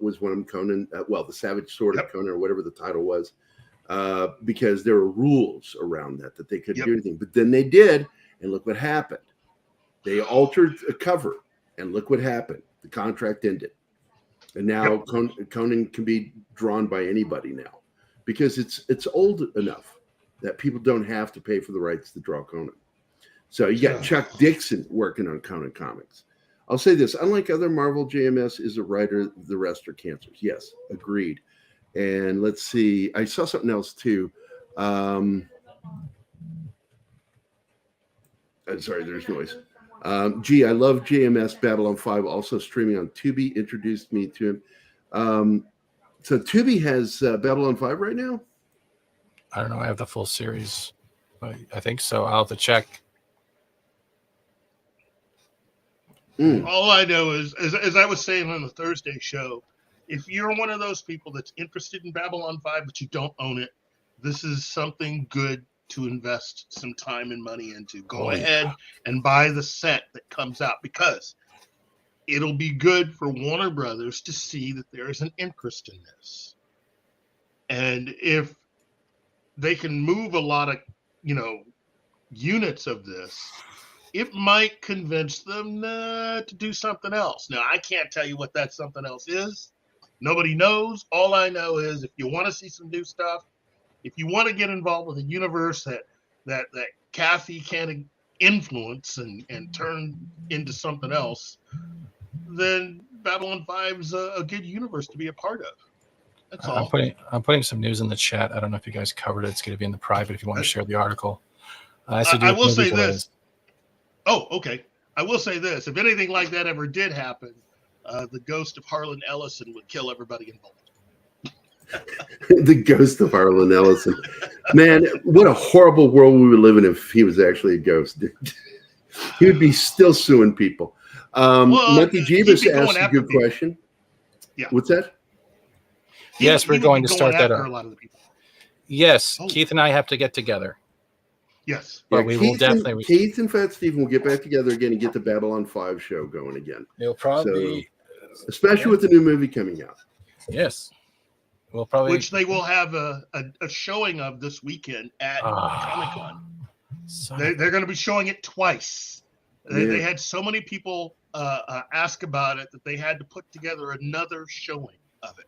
was one of them. Conan, the Savage Sword of Conan, or whatever the title was, because there were rules around that they couldn't do anything. But then they did, and look what happened. They altered a cover, and look what happened. The contract ended, and now Conan can be drawn by anybody now, because it's old enough that people don't have to pay for the rights to draw Conan. So you got Chuck Dixon working on Conan comics. I'll say this: unlike other Marvel, JMS is a writer. The rest are cancers. Yes, agreed. And let's see. I saw something else too. Sorry, there's noise. I love JMS Babylon 5, also streaming on Tubi. Introduced me to him. So Tubi has Babylon 5 right now? I don't know. I have the full series. I think so. I'll have to check. All I know is, as I was saying on the Thursday show, if you're one of those people that's interested in Babylon 5, but you don't own it, this is something good to invest some time and money into. Go ahead and buy the set that comes out, because it'll be good for Warner Brothers to see that there is an interest in this. And if they can move a lot of, units of this, it might convince them to do something else. Now, I can't tell you what that something else is. Nobody knows. All I know is, if you want to see some new stuff, if you want to get involved with a universe that Kathy can influence and turn into something else, then Babylon 5's a good universe to be a part of. That's all. I'm putting some news in the chat. I don't know if you guys covered it. It's going to be in the private if you want to share the article. I will say this. Oh, okay. I will say this. If anything like that ever did happen, the ghost of Harlan Ellison would kill everybody involved. The ghost of Harlan Ellison. Man, what a horrible world we would live in if he was actually a ghost. He would be still suing people. Monkey Jeebus asked a good question. Yeah. What's that? Yes, we're going to start that up. Yes, Keith and I have to get together. Yes. But we will definitely. Keith and Fat Stephen will get back together again and get the Babylon 5 show going again. It'll probably. Especially with the new movie coming out. Yes. We'll probably. Which they will have a showing of this weekend at Comic-Con. They're going to be showing it twice. They had so many people ask about it that they had to put together another showing of it.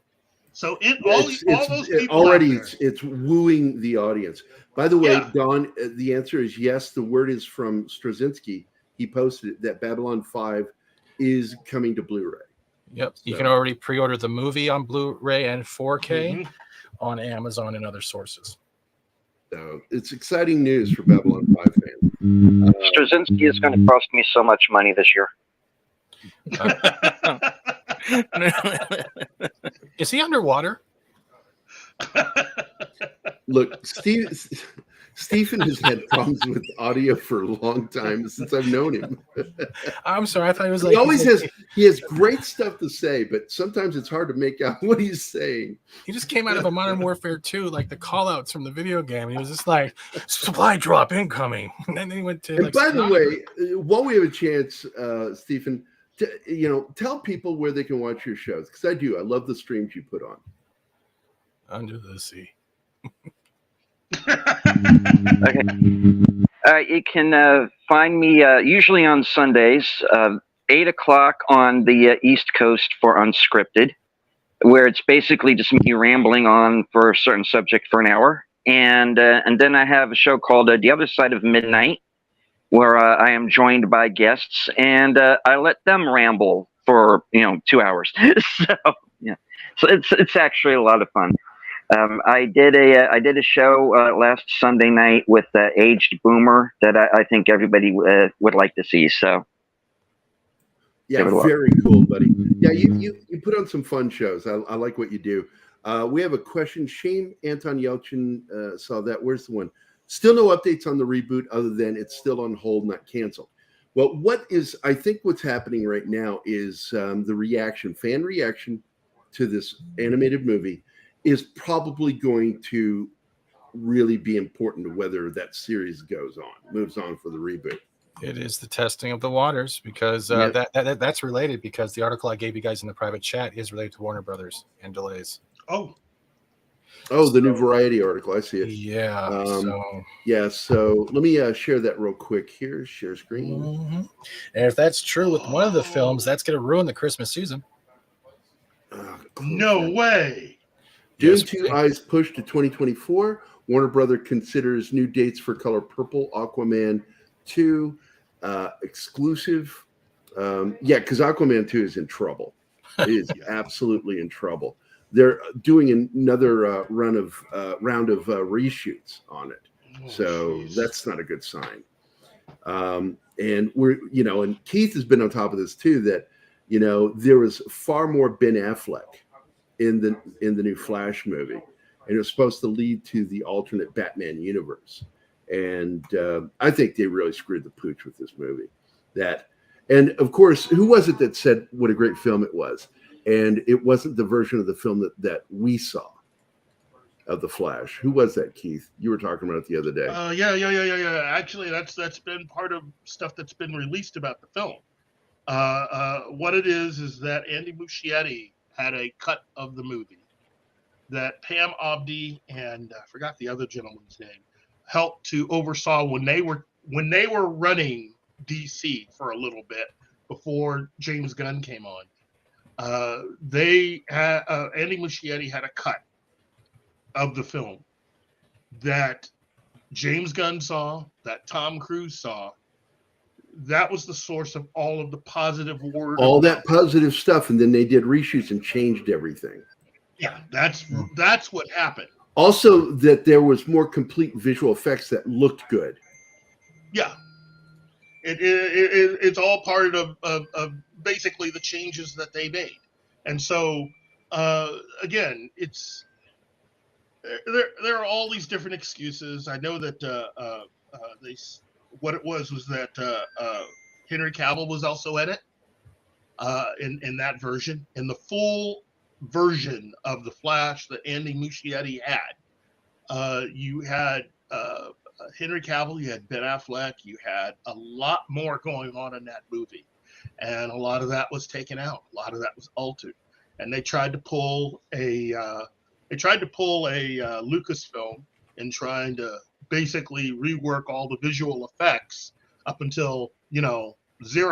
So all those people already it's wooing the audience. By the way, Don, the answer is yes. The word is from Straczynski. He posted it, that Babylon 5 is coming to Blu-ray. Yep. So you can already pre-order the movie on Blu-ray and 4K on Amazon and other sources. So it's exciting news for Babylon 5 fans. Straczynski is going to cost me so much money this year. Is he underwater? Look, Stephen has had problems with audio for a long time since I've known him. I'm sorry, I thought he was like he has great stuff to say, but sometimes it's hard to make out what he's saying. He just came out of a Modern Warfare 2, like the call outs from the video game. He was just like, supply drop incoming. And then he went to and by the way, while we have a chance, Stephen, tell people where they can watch your shows, because I do. I love the streams you put on. Under the Sea. Okay. You can find me usually on Sundays, 8 o'clock on the East Coast for Unscripted, where it's basically just me rambling on for a certain subject for an hour. And then I have a show called The Other Side of Midnight, where I am joined by guests, and I let them ramble for 2 hours. So it's actually a lot of fun. I did a show last Sunday night with Aged Boomer that I think everybody would like to see. So yeah, very cool, buddy. Yeah, you put on some fun shows. I like what you do. We have a question. Shame Anton Yelchin saw that. Where's the one? Still no updates on the reboot other than it's still on hold, not canceled. Well, I think what's happening right now is the fan reaction to this animated movie is probably going to really be important to whether that series moves on for the reboot. It is the testing of the waters, because Yep. that's related, because the article I gave you guys in the private chat is related to Warner Brothers and delays. Oh, The new Variety article. I see it. Yeah. So let me share that real quick here. Share screen. Mm-hmm. And if that's true with one of the films, that's going to ruin the Christmas season. no way. Dune Yes, 2 Eyes pushed to 2024. Warner Brother considers new dates for Color Purple, Aquaman 2 exclusive. Because Aquaman 2 is in trouble. It is absolutely in trouble. They're doing another round of reshoots on it. That's not a good sign. And we're, and Keith has been on top of this too, that, there was far more Ben Affleck in the new Flash movie, and it was supposed to lead to the alternate Batman universe. And I think they really screwed the pooch with this movie. And of course, who was it that said what a great film it was? And it wasn't the version of the film that we saw of the Flash. Who was that, Keith? You were talking about it the other day. Yeah. Actually, that's been part of stuff that's been released about the film. What it is that Andy Muschietti had a cut of the movie that Pam Abdi and I forgot the other gentleman's name helped to oversaw when they were running DC for a little bit before James Gunn came on. Andy Muschietti had a cut of the film that James Gunn saw, that Tom Cruise saw. That was the source of all of the positive word. All that positive stuff, and then they did reshoots and changed everything. Yeah, that's what happened. Also, that there was more complete visual effects that looked good. Yeah. It's all part of basically the changes that they made. And so, again, there are all these different excuses. I know that what it was that Henry Cavill was also in it, in that version. In the full version of The Flash that Andy Muschietti had, you had Henry Cavill, you had Ben Affleck, you had a lot more going on in that movie, and a lot of that was taken out, a lot of that was altered, and they tried to pull a Lucasfilm in trying to basically rework all the visual effects up until 0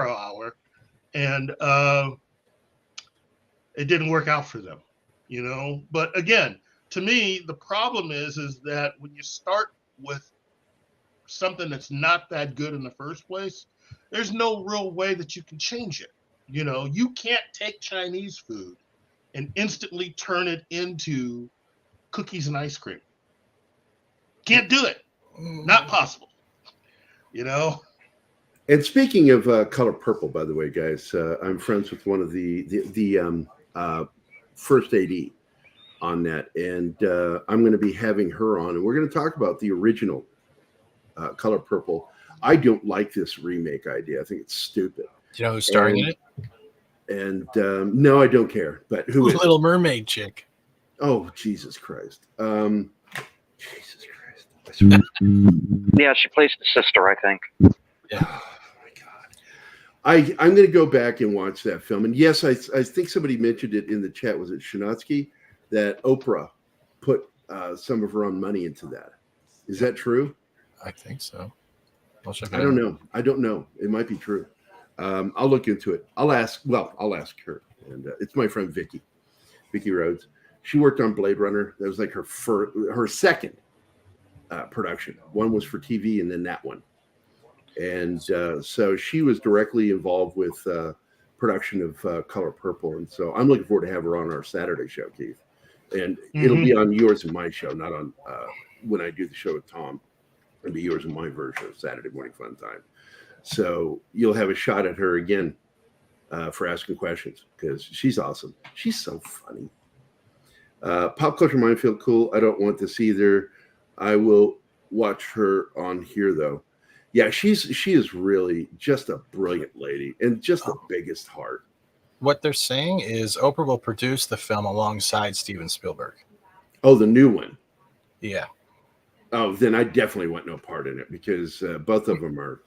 hour, and it didn't work out for them, But again, to me, the problem is that when you start with something that's not that good in the first place, there's no real way that you can change it. You can't take Chinese food and instantly turn it into cookies and ice cream. Can't do it. Not possible. And speaking of Color Purple, by the way, guys, I'm friends with one of the first AD on that, and I'm going to be having her on, and we're going to talk about the original Color Purple. I don't like this remake idea. I think it's stupid. Do you know who's starring in it? And no, I don't care. But who is Little Mermaid chick? Oh, Jesus Christ! Jesus Christ! Yeah, she plays the sister, I think. Yeah. Oh my God! I'm going to go back and watch that film. And yes, I think somebody mentioned it in the chat. Was it Shinatsky that Oprah put some of her own money into that? Is that true? I think so. I don't know. I don't know. It might be true. I'll look into it. I'll ask her. And it's my friend Vicky Rhodes. She worked on Blade Runner. That was like her second production. One was for TV, and then that one. And so she was directly involved with production of Color Purple. And so I'm looking forward to have her on our Saturday show, Keith. And it'll be on yours and my show, not on when I do the show with Tom. It'll be yours and my version of Saturday Morning Fun Time. So you'll have a shot at her again for asking questions, because she's awesome. She's so funny. Pop Culture Minefield, cool. I don't want this either. I will watch her on here, though. Yeah, she is really just a brilliant lady and just the biggest heart. What they're saying is Oprah will produce the film alongside Steven Spielberg. Oh, the new one. Yeah. Oh, then I definitely want no part in it because both of them are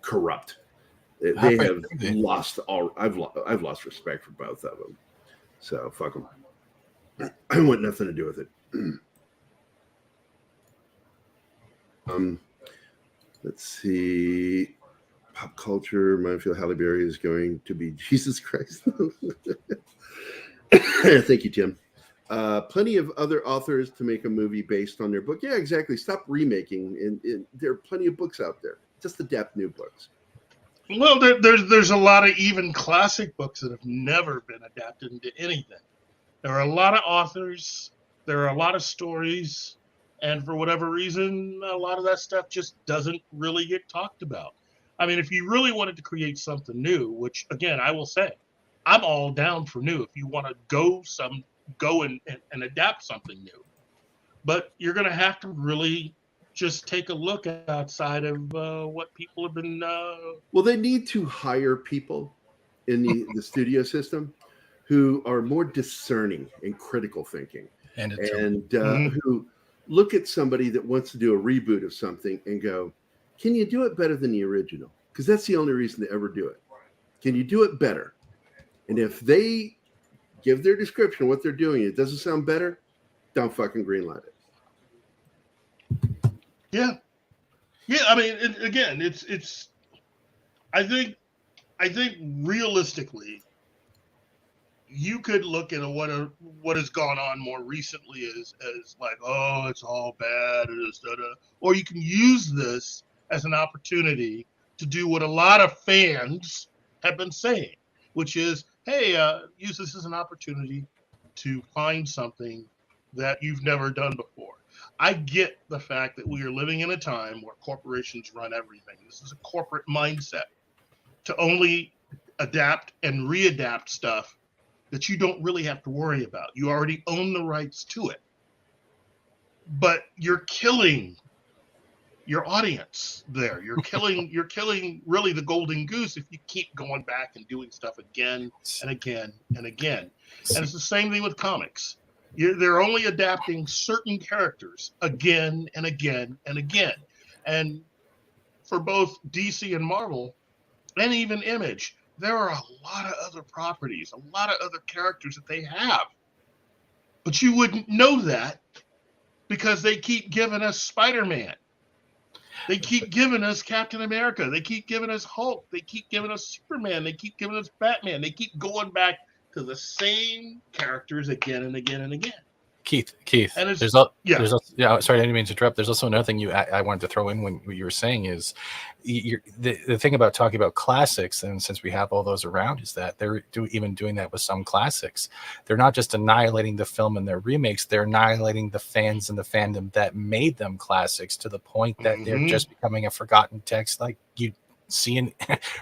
corrupt. They have lost all. I've lost respect for both of them. So fuck them. I want nothing to do with it. Let's see. Pop Culture Minefield. Halle Berry is going to be Jesus Christ. Thank you, Tim. Plenty of other authors to make a movie based on their book. Yeah, exactly. Stop remaking. And there are plenty of books out there. Just adapt new books. Well, there's a lot of even classic books that have never been adapted into anything. There are a lot of authors. There are a lot of stories. And for whatever reason, a lot of that stuff just doesn't really get talked about. I mean, if you really wanted to create something new, which, again, I will say, I'm all down for new. If you want to go and adapt something new. But you're going to have to really just take a look outside of what people have been. Well, they need to hire people in the studio system who are more discerning and critical thinking, and who look at somebody that wants to do a reboot of something and go, can you do it better than the original? Because that's the only reason to ever do it. Can you do it better? And if they give their description of what they're doing, it doesn't sound better, don't fucking greenlight it. Yeah. I mean, again, it's. I think realistically, you could look at what has gone on more recently as like, oh, it's all bad, or you can use this as an opportunity to do what a lot of fans have been saying, which is, hey, use this as an opportunity to find something that you've never done before. I get the fact that we are living in a time where corporations run everything. This is a corporate mindset to only adapt and readapt stuff that you don't really have to worry about. You already own the rights to it. But you're killing your audience there. You're killing really the golden goose if you keep going back and doing stuff again and again and again. And it's the same thing with comics. They're only adapting certain characters again and again and again. And for both DC and Marvel, and even Image, there are a lot of other properties, a lot of other characters that they have. But you wouldn't know that because they keep giving us Spider-Man. They keep giving us Captain America. They keep giving us Hulk. They keep giving us Superman. They keep giving us Batman. They keep going back to the same characters again and again and again. Keith, and sorry, I didn't mean to interrupt. There's also another thing I wanted to throw in when what you were saying is the thing about talking about classics, and since we have all those around, is that they're even doing that with some classics. They're not just annihilating the film and their remakes, they're annihilating the fans and the fandom that made them classics to the point that they're just becoming a forgotten text, like you see in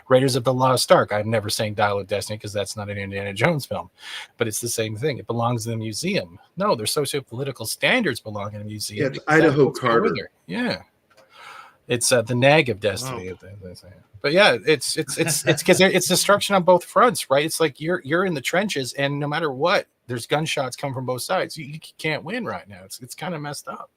Raiders of the Lost Ark. I'm never saying Dial of Destiny because that's not an Indiana Jones film, but it's the same thing. It belongs in the museum. No, their socio-political standards belong in a museum. Yeah, it's Idaho Carter. Yeah, it's the nag of destiny. Oh. But yeah, it's because it's destruction on both fronts, right? It's like you're in the trenches, and no matter what, there's gunshots come from both sides. You can't win right now. It's kind of messed up.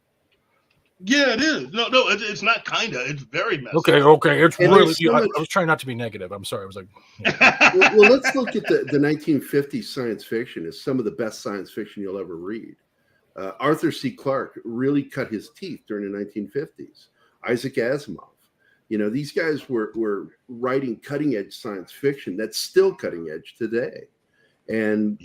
Yeah, it is. No, it's not kind of. It's very messy. Okay. It's really. I was trying not to be negative. I'm sorry. I was like. Yeah. well, let's look at the 1950s science fiction as some of the best science fiction you'll ever read. Arthur C. Clarke really cut his teeth during the 1950s. Isaac Asimov. These guys were writing cutting edge science fiction that's still cutting edge today. And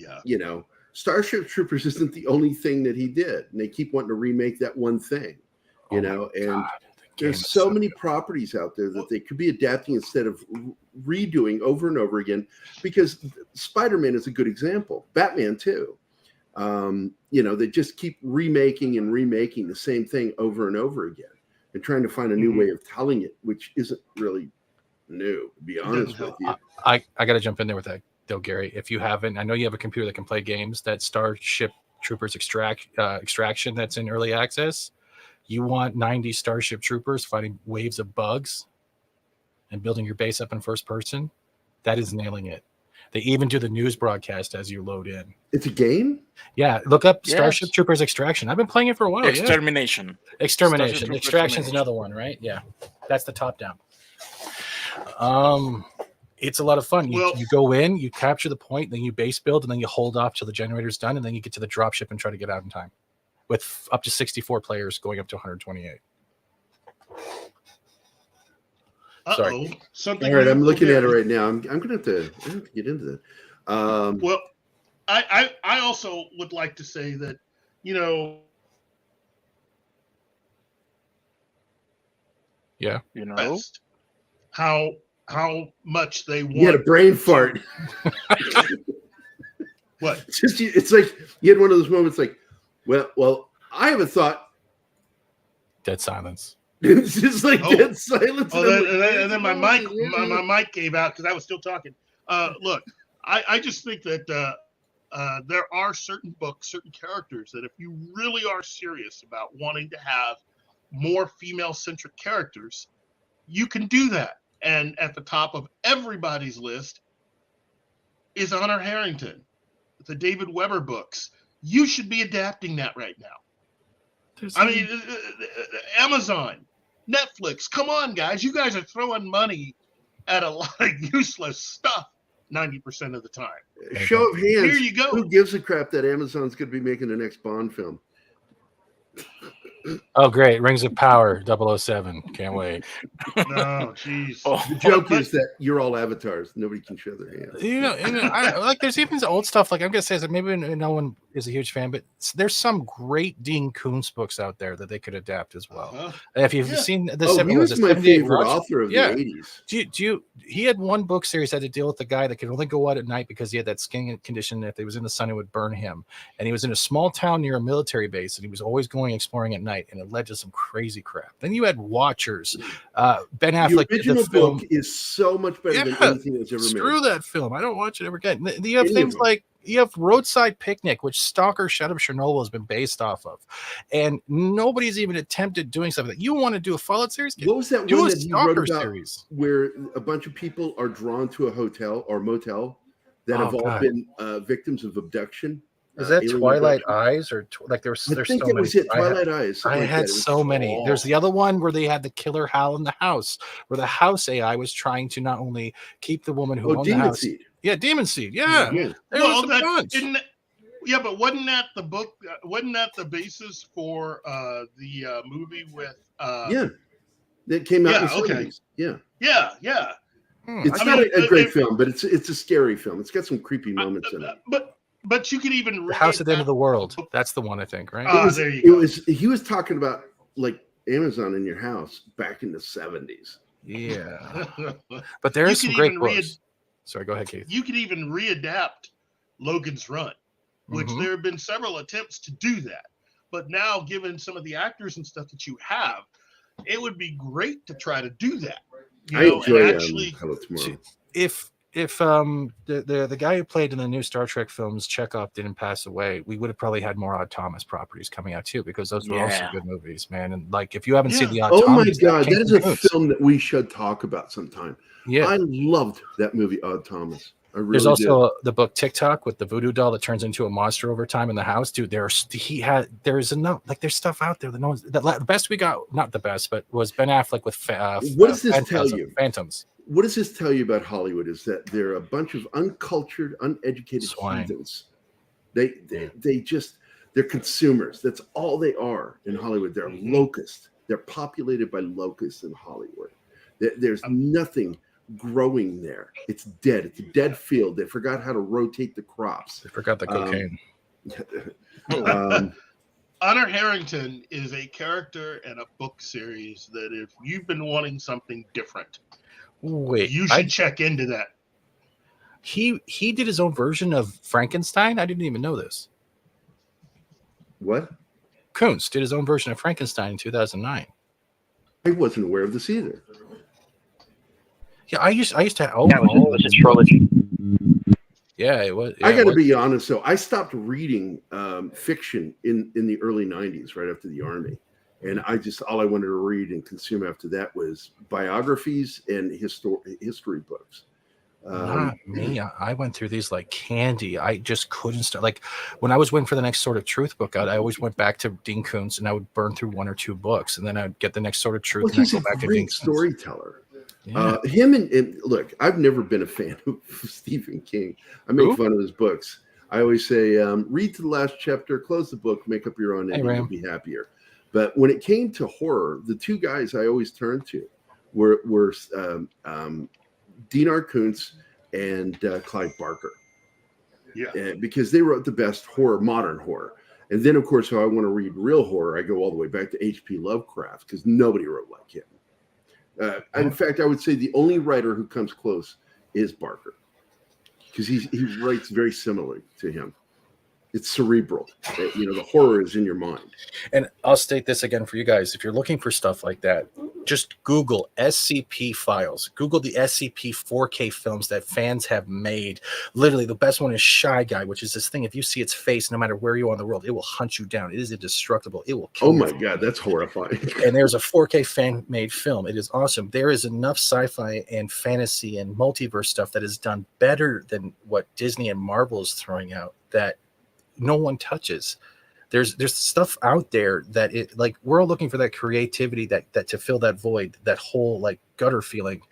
Starship Troopers isn't the only thing that he did, and they keep wanting to remake that one thing. There's so many properties out there that they could be adapting instead of redoing over and over again, because Spider-Man is a good example. Batman too. They just keep remaking the same thing over and over again and trying to find a new way of telling it, which isn't really new, to be honest with you. I got to jump in there with that though, Gary. If you haven't, I know you have a computer that can play games. That Starship Troopers Extraction that's in early access. You want 90 Starship Troopers fighting waves of bugs and building your base up in first person? That is nailing it. They even do the news broadcast as you load in. It's a game? Yeah, look up Yes. Starship Troopers Extraction. I've been playing it for a while. Extermination. Extermination. Starship Troopers Extraction's Extermination. another one, right? Yeah, that's the top down. It's a lot of fun. Well- You go in, you capture the point, then you base build, and then you hold off till the generator's done, and then you get to the dropship and try to get out in time. With up to 64 players going up to 128. Sorry. Something. All right, I'm new looking for at it Gary. right now. I'm gonna have to get into that. Well, I also would like to say that, you know, Yeah. You know, West, how much they want. You had a brain fart. What? It's like you had one of those moments like, well, I have a thought. Dead silence. It's just like Oh. dead silence. Oh, and I'm like, and then my mic gave out because I was still talking. Look, I just think that there are certain books, certain characters that if you really are serious about wanting to have more female-centric characters, you can do that. And at the top of everybody's list is Honor Harrington, the David Weber books. You should be adapting that right now. I mean, Amazon, Netflix, come on, guys. You guys are throwing money at a lot of useless stuff 90% of the time. Show of hands. Here you go. Who gives a crap that Amazon's going to be making the next Bond film? Oh, great. Rings of Power 007. Can't wait. No, jeez. Oh. The joke But- is that you're all avatars. Nobody can show their hands. You know, I like there's even some old stuff. Like I'm gonna say that maybe no one is a huge fan, but there's some great Dean Koontz books out there that they could adapt as well. Uh-huh. If you've Yeah. seen the Oh, he was my 78 favorite Watch- author of Yeah. the 80s. Do you he had one book series that had to deal with the guy that could only go out at night because he had that skin condition. If he was in the sun, it would burn him. And he was in a small town near a military base, and he was always going exploring at night, and it led to some crazy crap. Then you had Watchers. Ben Affleck The did the original film. book is so much better than Yeah, anything that's ever Screw made. that film. I don't watch it ever again. You have Any of things them. like you have Roadside Picnic, which Stalker Shadow of Chernobyl has been based off of, and nobody's even attempted doing something that you want to do a Fallout series. What was that Do one a that he wrote Stalker about series. where a bunch of people are drawn to a hotel or motel that Oh, have all God. been victims of abduction? Is that alien Twilight abduction? Eyes or like there's I so think many? that was it. I had- Twilight Eyes. something I like had that. It was so many. all- There's the other one where they had the killer Hal in the house, where the house AI was trying to not only keep the woman who owned the Demon house. Seed. Yeah, Demon Seed. Yeah, Yeah. there Well, was a bunch. yeah, but wasn't that the book? Wasn't that the basis for the movie with? Yeah. That came out in the Yeah, okay. 70s. Yeah. Yeah. It's I not mean, a great film, but it's a scary film. It's got some creepy moments in it. But you could even The House at the End of the read World. That's the one I think, right? Ah, It was- there you it go. was he was talking about like Amazon in your house back in the 70s. Yeah, that. but there You is some could great even read- books. Sorry, go ahead, Keith. You could even readapt Logan's Run, which Mhm. there have been several attempts to do that. But now, given some of the actors and stuff that you have, it would be great to try to do that. You I know, enjoy and actually, Hello Tomorrow. If the guy who played in the new Star Trek films, Chekhov, didn't pass away, we would have probably had more Odd Thomas properties coming out too, because those were also Yeah. good movies, man. And like, if you haven't seen Yeah. the Odd Oh my Thomas, god, came that is from a Koontz. film that we should talk about sometime. Yeah. I loved that movie, Odd Thomas. I really There's did. also the book TikTok with the voodoo doll that turns into a monster over time in the house, dude. There's enough, like there's stuff out there that no one's. The best we got, not the best, but was Ben Affleck with. What does this tell you? Phantoms. What does this tell you about Hollywood? Is that they're a bunch of uncultured, uneducated Swine. heathens. They're consumers. That's all they are in Hollywood. They're locusts. They're populated by locusts in Hollywood. There's nothing growing there. It's dead. It's a dead field. They forgot how to rotate the crops. I forgot the cocaine. Honor Harrington is a character and a book series that if you've been wanting something different, Wait, you should check into that. he did his own version of Frankenstein. I didn't even know this. What? Koontz did his own version of Frankenstein in 2009. I wasn't aware of this either. Yeah, I used to. Oh, Yeah, it was a trilogy. yeah, it was. Yeah, I got it to was. be honest, though. I stopped reading fiction in the early 90s, right after the Army. And all I wanted to read and consume after that was biographies and history books. Not me. I went through these like candy. I just couldn't start. Like when I was waiting for the next Sort of Truth book out, I always went back to Dean Koontz and I would burn through 1 or 2 books, and then I'd get the next Sort of Truth. Well, and I'd he's go a back to Dean great Koontz. storyteller. Yeah. Him and look, I've never been a fan of Stephen King. I make fun of his books. I always say, read to the last chapter, close the book, make up your own ending, you'll be happier. But when it came to horror, the 2 guys I always turned to were Dean R. Koontz and Clive Barker. Yeah. Because they wrote the best horror, modern horror. And then, of course, if I want to read real horror, I go all the way back to H.P. Lovecraft because nobody wrote like him. In fact, I would say the only writer who comes close is Barker because he writes very similarly to him. It's cerebral. The horror is in your mind. And I'll state this again for you guys. If you're looking for stuff like that, just Google SCP files. Google the SCP 4K films that fans have made. Literally, the best one is Shy Guy, which is this thing. If you see its face, no matter where you are in the world, it will hunt you down. It is indestructible. It will kill you. Oh my God, that's horrifying. And there's a 4K fan-made film. It is awesome. There is enough sci-fi and fantasy and multiverse stuff that is done better than what Disney and Marvel is throwing out that no one touches. There's stuff out there that it like we're all looking for that creativity that to fill that void, that whole like gutter feeling.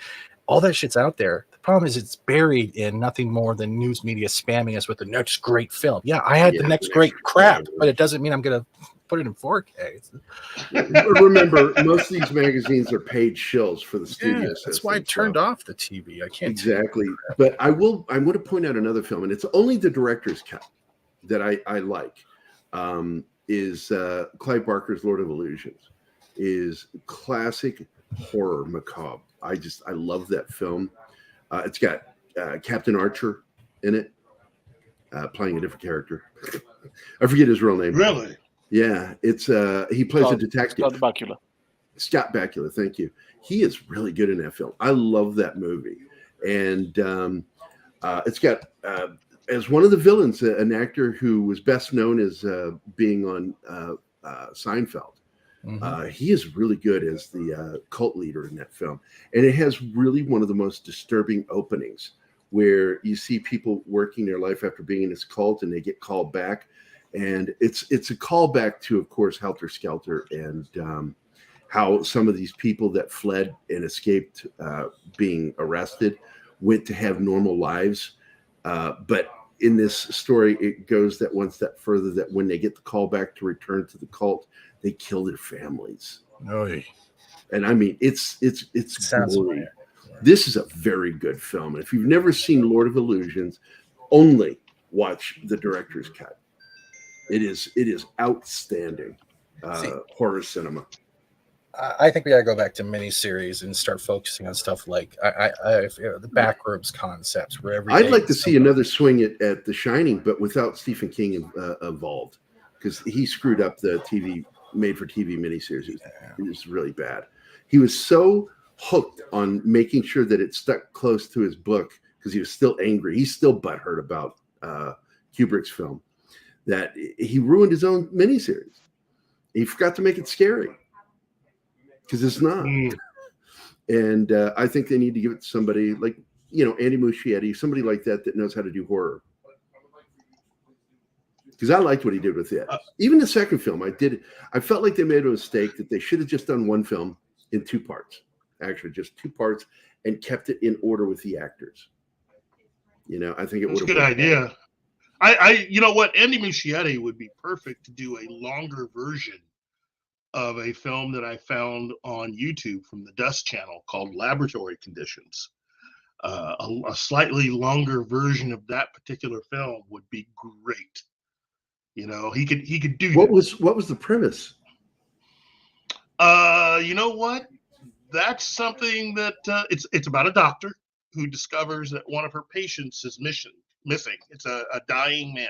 All that shit's out there. The problem is it's buried in nothing more than news media spamming us with the next great film. Yeah, I had the next great crap, but it doesn't mean I'm gonna put it in 4K. Remember, most of these magazines are paid shills for the studio system. That's why I turned off the TV. I can't exactly. But I want to point out another film, and it's only the director's cut that I like. Is Clive Barker's Lord of Illusions. Is classic horror macabre. I love that film. It's got Captain Archer in it, playing a different character. I forget his real name. Really? Yeah, it's he plays a detective. Scott Bakula. Scott Bakula, thank you. He is really good in that film. I love that movie, and it's got as one of the villains, an actor who was best known as being on Seinfeld. Mm-hmm. He is really good as the cult leader in that film. And it has really one of the most disturbing openings where you see people working their life after being in this cult and they get called back. And it's a callback to, of course, Helter Skelter and how some of these people that fled and escaped being arrested went to have normal lives. But in this story, it goes that one step further, that when they get the call back to return to the cult, they kill their families. Oy. And I mean, it's glory. This is a very good film. And if you've never seen Lord of Illusions, only watch the director's cut. It is outstanding horror cinema. I think we gotta go back to miniseries and start focusing on stuff like the backrooms concepts. Where I'd like to see another swing at The Shining, but without Stephen King involved, because he screwed up the made-for-TV miniseries. It was really bad. He was so hooked on making sure that it stuck close to his book because he was still angry. He's still butthurt about Kubrick's film, that he ruined his own miniseries. He forgot to make it scary. Because it's not. And I think they need to give it to somebody like, Andy Muschietti, somebody like that knows how to do horror. Because I liked what he did with it. Even the second film, I felt like they made a mistake that they should have just done one film in 2 parts. Actually, just 2 parts, and kept it in order with the actors. I think it would have been a good idea. You know what? Andy Muschietti would be perfect to do a longer version of a film that I found on YouTube from the Dust Channel called Laboratory Conditions. A slightly longer version of that particular film would be great. He could do what was the premise? You know what? That's something that it's about a doctor who discovers that one of her patients is missing. It's a dying man,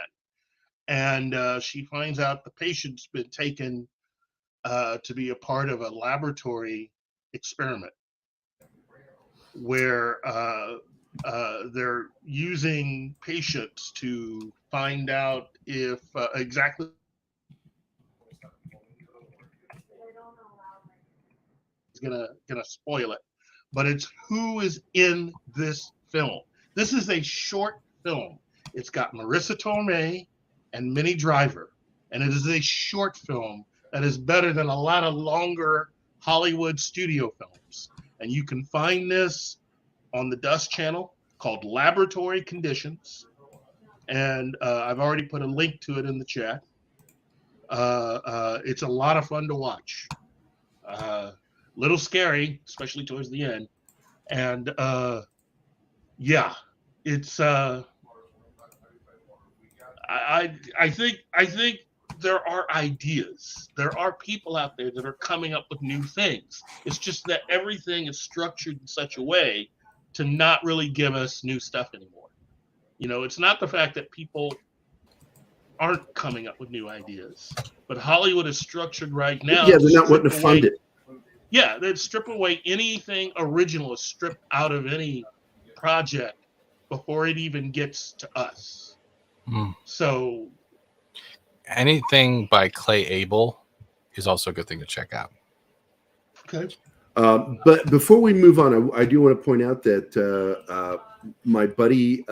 and she finds out the patient's been taken to be a part of a laboratory experiment where they're using patients to find out if exactly is gonna spoil it, but it's who is in this film. This is a short film. It's got Marissa Tomei and Minnie Driver, and it is a short film that is better than a lot of longer Hollywood studio films. And you can find this on the Dust channel called Laboratory Conditions. And I've already put a link to it in the chat. It's a lot of fun to watch. Little scary, especially towards the end. And yeah, it's I think there are ideas. There are people out there that are coming up with new things. It's just that everything is structured in such a way to not really give us new stuff anymore. You know, it's not the fact that people aren't coming up with new ideas, but Hollywood is structured right now. Yeah, they're not wanting to fund it. Yeah, they'd strip away anything original is stripped out of any project before it even gets to us. So anything by Clay Abel is also a good thing to check out. okay. But before we move on, I do want to point out that my buddy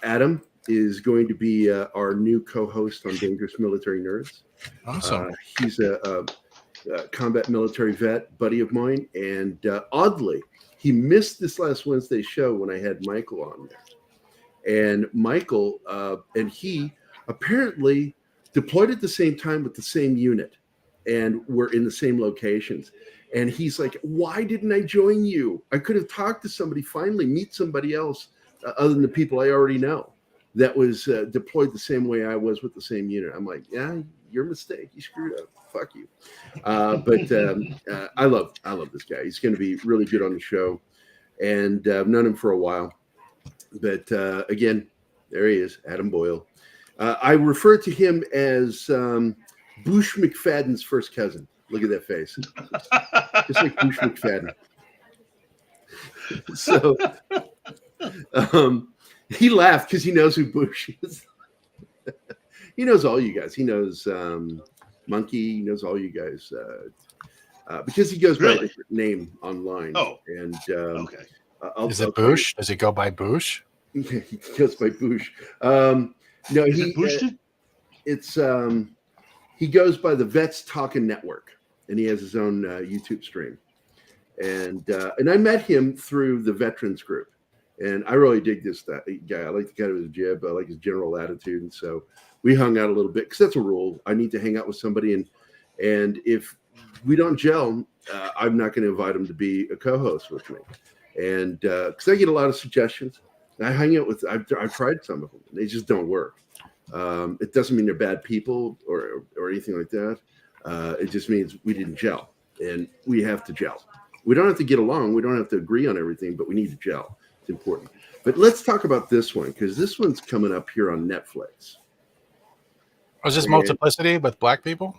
Adam is going to be our new co-host on Dangerous Military Nerds. Awesome. He's a combat military vet, buddy of mine, and oddly, he missed this last Wednesday's show when I had Michael on there. And Michael and he apparently deployed at the same time with the same unit and were in the same locations. And he's like, why didn't I join you? I could have talked to somebody, finally meet somebody else other than the people I already know that was deployed the same way I was with the same unit. I'm like, yeah, your mistake. You screwed up. Fuck you. But I love this guy. He's going to be really good on the show. And I've known him for a while. But again, there he is, Adam Boyle. I refer to him as Bush McFadden's first cousin. Look at that face. Just like Bush McFadden. So he laughed because he knows who Bush is. He knows all you guys. He knows Monkey. He knows all you guys because he goes by a different name online. Oh, and okay. Is it Bush? Does he go by Bush? He goes by Bush. No, it's he goes by the Vets Talking Network, and he has his own YouTube stream. And I met him through the veterans group, and I really dig this guy. I like the kind of his jib. I like his general attitude, and so we hung out a little bit because that's a rule. I need to hang out with somebody, and if we don't gel, I'm not going to invite him to be a co-host with me. And because I get a lot of suggestions, and I hang out with. I've tried some of them, and they just don't work. It doesn't mean they're bad people or anything like that. It just means we didn't gel, and we have to gel. We don't have to get along. We don't have to agree on everything, but we need to gel. It's important. But let's talk about this one because this one's coming up here on Netflix. Was this Multiplicity with black people?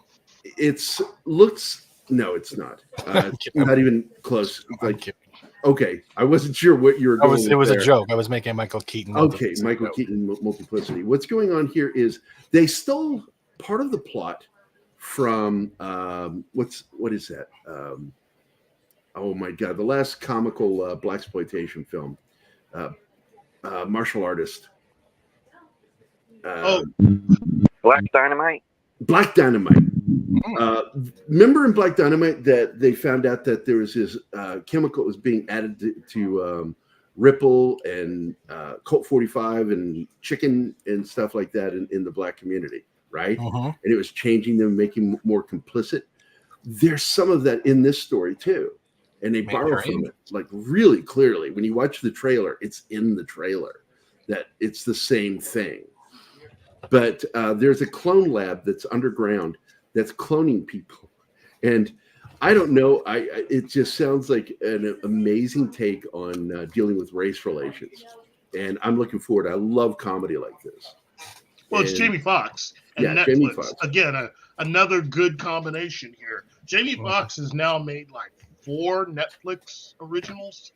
No, it's not. Not even close. Like, okay, I wasn't sure what you were going with. It was a joke. I was making Michael Keaton. Okay, Michael Keaton Multiplicity. What's going on here is they stole part of the plot from what is that? Oh my God, the last comical blaxploitation film, martial artist. Black Dynamite. Black Dynamite. Remember in Black Dynamite that they found out that there was this chemical that was being added to Ripple and Colt 45 and chicken and stuff like that in the black community, right? And it was changing them, making them more complicit. There's some of that in this story too. And they borrow from it, like really clearly. When you watch the trailer, it's in the trailer that it's the same thing. But there's a clone lab that's underground that's cloning people. And I don't know. It just sounds like an amazing take on dealing with race relations. And I'm looking forward. I love comedy like this. Well, it's Jamie Foxx and Netflix. Jamie Foxx. Again, another good combination here. Jamie Foxx has now made like 4 Netflix originals,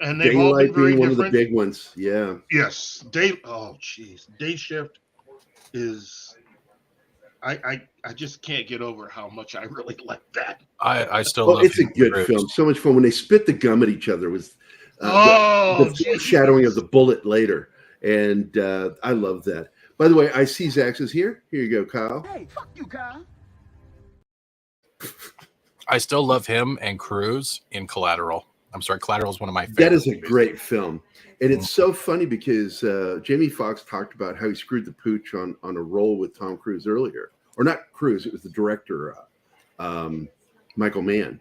and they've all been very one different. Of the big ones, yeah. Yes, Day Shift is. I just can't get over how much I really like that. I still love it's a good film. So much fun when they spit the gum at each other. Was The foreshadowing of the bullet later. And I love that. By the way, I see Zax is here. Here you go, Kyle. Hey, fuck you, Kyle. I still love him and Cruz in Collateral. I'm sorry, Collateral is one of my favorites. That is a great film. And it's so funny because Jamie Foxx talked about how he screwed the pooch on a role with Tom Cruise earlier. Or not Cruise, it was the director, Michael Mann.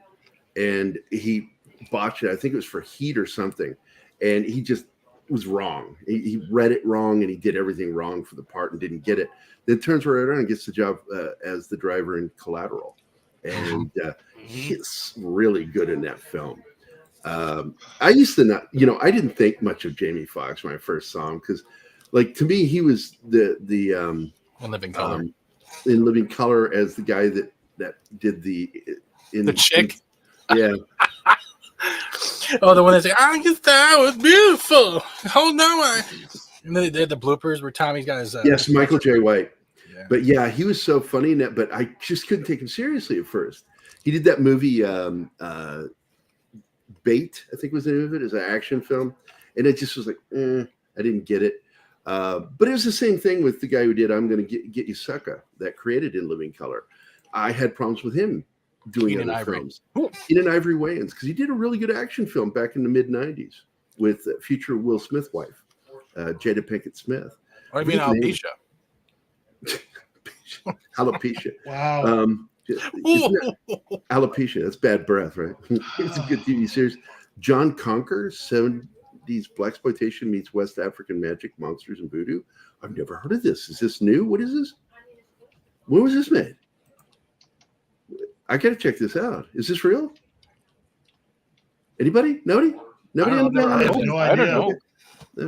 And he botched it. I think it was for Heat or something. And he just was wrong. He read it wrong and he did everything wrong for the part and didn't get it. Then turns right around and gets the job as the driver in Collateral. And he's really good in that film. I used to not, I didn't think much of Jamie Foxx when I first saw him because, like, to me, he was the in Living Color. In Living Color as the guy that did the chick. Yeah. Oh, the one that said, "I just thought it was beautiful." Hold on, and then they did the bloopers where Tommy's got his. Yes, Michael J. White. Yeah. But yeah, he was so funny in that. But I just couldn't take him seriously at first. He did that movie, Bait, I think was the name of it, as an action film, and it just was like, I didn't get it. But it was the same thing with the guy who did "I'm Gonna Get You Sucker," that created In Living Color. I had problems with him doing other films. Keenan Ivory Wayans, because he did a really good action film back in the mid '90s with future Will Smith wife, Jada Pinkett Smith. Or I mean, alopecia. Alopecia. Wow. Alopecia. That's bad breath, right? It's a good TV series. John Conker, 70s blaxploitation meets West African magic, monsters, and voodoo. I've never heard of this. Is this new? What is this? When was this made? I gotta check this out. Is this real? Anybody? Nobody? Nobody? I have no idea. I don't know. All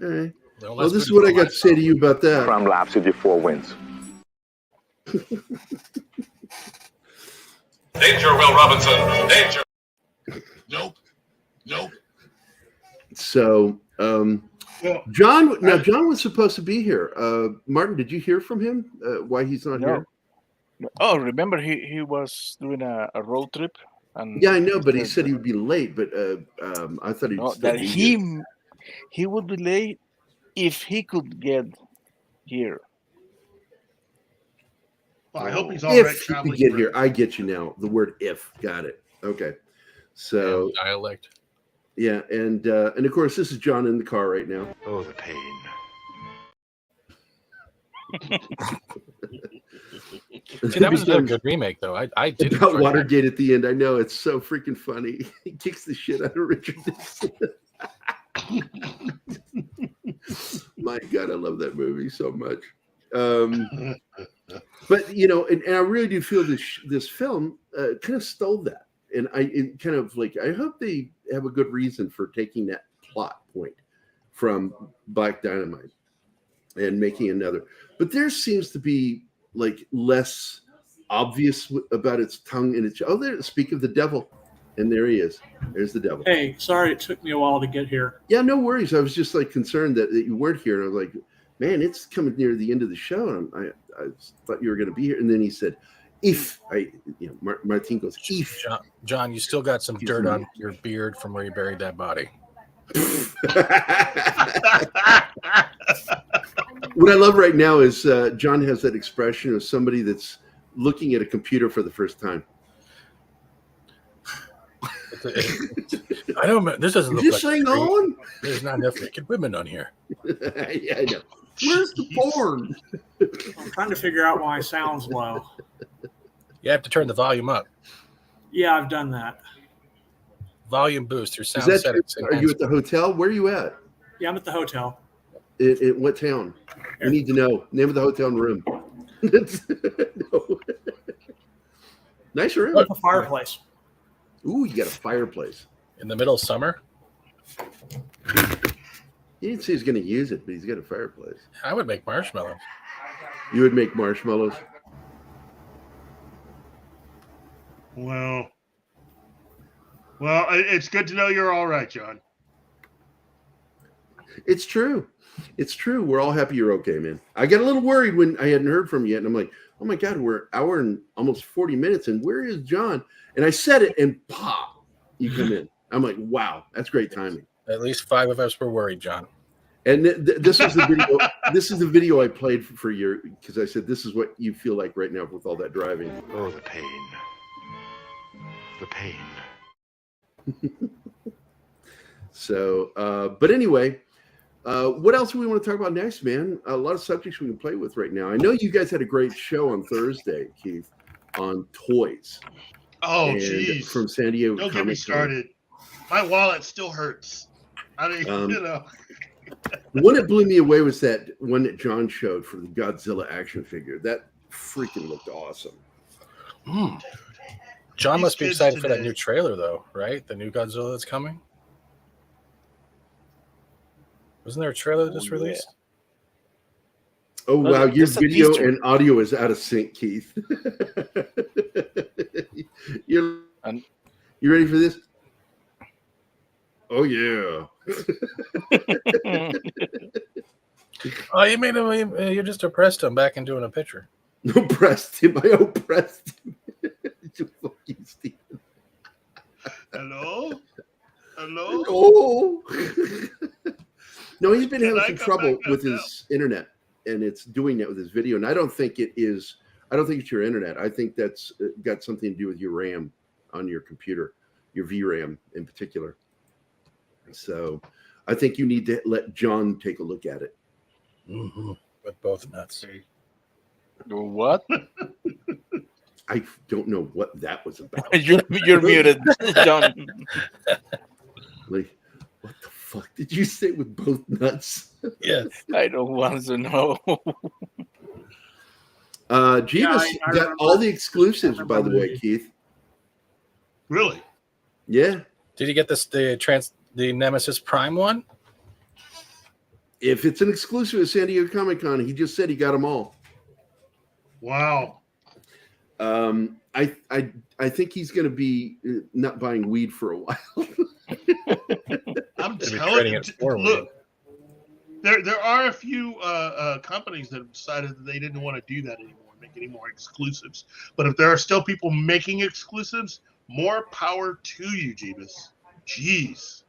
right. Well, this is what I got to say to you about that. From laps with your 4 wins. Danger, Will Robinson. Danger. Nope. So, John was supposed to be here. Martin, did you hear from him? Why he's not here? Oh, remember he was doing a road trip, and Yeah, I know, but he said he would be late. But I thought that he would be late if he could get here. Well, I hope he's all right If you traveling. could get here, I get you now. The word "if," got it. Okay, so Dialect. yeah, and of course, this is John in the car right now. Oh, the pain. See, that was a good remake, though. I did About Watergate at the end. I know it's so freaking funny. He kicks the shit out of Richard Nixon. My God, I love that movie so much. But and I really do feel this film kind of stole that, and I hope they have a good reason for taking that plot point from Black Dynamite and making another. But there seems to be like less obvious about its tongue and its. Oh, there! Speak of the devil, and there he is. There's the devil. Hey, sorry it took me a while to get here. Yeah, no worries. I was just like concerned that you weren't here, and I was like, man, it's coming near the end of the show, and I thought you were going to be here. And then he said, "If Martin goes, if John, you still got some dirt on your beard from where you buried that body." What I love right now is John has that expression of somebody that's looking at a computer for the first time. I don't. This doesn't look Is this like thing on? There's not enough naked women on here. Yeah, I know. Where's the porn? I'm trying to figure out why it sounds low. You have to turn the volume up. Yeah, I've done that. Volume boost through sound Is that settings. are you at the hotel? Where are you at? Yeah, I'm at the hotel. In what town? We need to know. Name of the hotel and room. No. Nice room. With a fireplace. Ooh, you got a fireplace. In the middle of summer? He didn't say he's going to use it, but he's got a fireplace. I would make marshmallows. You would make marshmallows? Well, it's good to know you're all right, John. It's true. It's true. We're all happy you're okay, man. I got a little worried when I hadn't heard from you yet, and I'm like, oh my God, we're an hour and almost 40 minutes, and where is John? And I said it, and pop, you come in. I'm like, wow, that's great timing. At least 5 of us were worried, John. And this is the video. This is the video I played for you because I said this is what you feel like right now with all that driving. Oh, the pain. The pain. So, but anyway, what else do we want to talk about next, man? A lot of subjects we can play with right now. I know you guys had a great show on Thursday, Keith, on toys. Oh, And jeez. from San Diego. Don't get me started. My wallet still hurts. I mean, you know. The one that blew me away was that one that John showed for the Godzilla action figure. That freaking looked awesome. John These must be kids excited for that today. new trailer, though, right? The new Godzilla that's coming. Wasn't there a trailer just released? Oh, wow. Your That's a video teaser. and audio is out of sync, Keith. You ready for this? Oh, yeah. Oh, you made him. You just oppressed him back into doing a picture. Oppressed him. I oppressed him. Fuck you, Steve. Hello? Hello? Oh. No, he's been Can having I some come trouble back with up his internet, and it's doing that with his video. And I don't think it is. I don't think it's your internet. I think that's got something to do with your RAM on your computer, your VRAM in particular. So I think you need to let John take a look at it. With both nuts. What? I don't know what that was about. You're muted, John. Like, what the fuck did you say with both nuts? Yes. I don't want to know. Jeebus I got remember. all the exclusives, I by the remember way, the- Keith. Really? Yeah. Did you get the Nemesis Prime one? If it's an exclusive at San Diego Comic-Con, he just said he got them all. Wow. I think he's going to be not buying weed for a while. I'm They'll be telling trading you. it for Look, there are a few companies that have decided that they didn't want to do that anymore, make any more exclusives. But if there are still people making exclusives, more power to you, Jeebus. Jeez.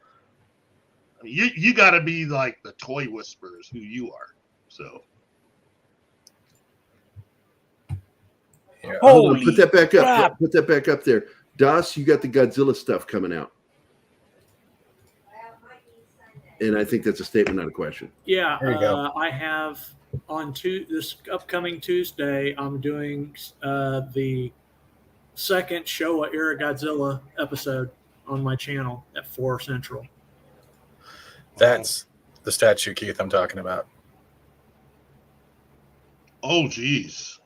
I mean, you got to be like the toy whisperers who you are. So. Yeah. Hold on, Holy put that back up. crap. Put that back up there. Das, you got the Godzilla stuff coming out. And I think that's a statement, not a question. Yeah, There you go. I have on this upcoming Tuesday. I'm doing the second Showa era Godzilla episode on my channel at 4 Central. That's the statue, Keith, I'm talking about. Oh, geez.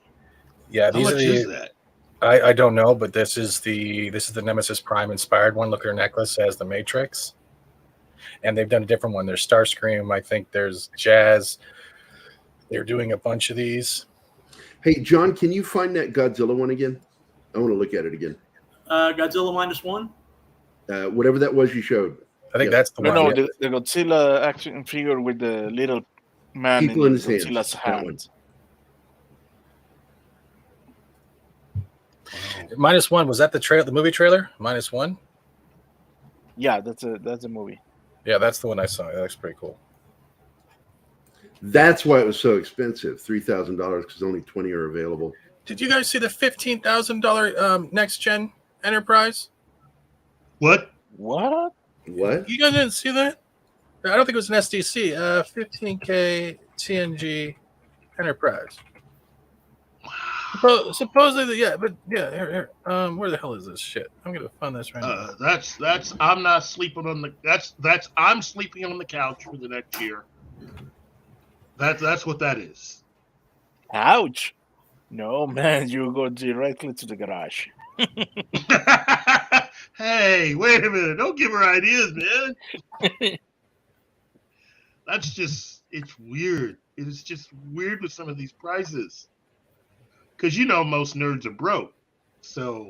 Yeah, How these much are is the. that? I don't know, but this is the Nemesis Prime inspired one. Look at her necklace, it has the Matrix, and they've done a different one. There's Starscream. I think there's Jazz. They're doing a bunch of these. Hey, John, can you find that Godzilla one again? I want to look at it again. Godzilla -1. Whatever that was you showed. I think Yeah. that's the No, one. no, Yeah. the Godzilla action figure with the little man People in his Godzilla's hands, that one. hands. -1, was that the movie trailer? -1. Yeah, that's a movie. Yeah, that's the one I saw. That looks pretty cool. That's why it was so expensive, $3,000, because only 20 are available. Did you guys see the $15,000 next gen Enterprise? What? What? What? You guys didn't see that? I don't think it was an SDC. 15K TNG Enterprise. Supposedly, yeah, but yeah. Here. Where the hell is this shit? I'm gonna find this right now. That's I'm not sleeping on the I'm sleeping on the couch for the next year. That's what that is. Ouch. No, man, you go directly to the garage. Hey, wait a minute! Don't give her ideas, man. It's weird. It's just weird with some of these prices. Because most nerds are broke. So.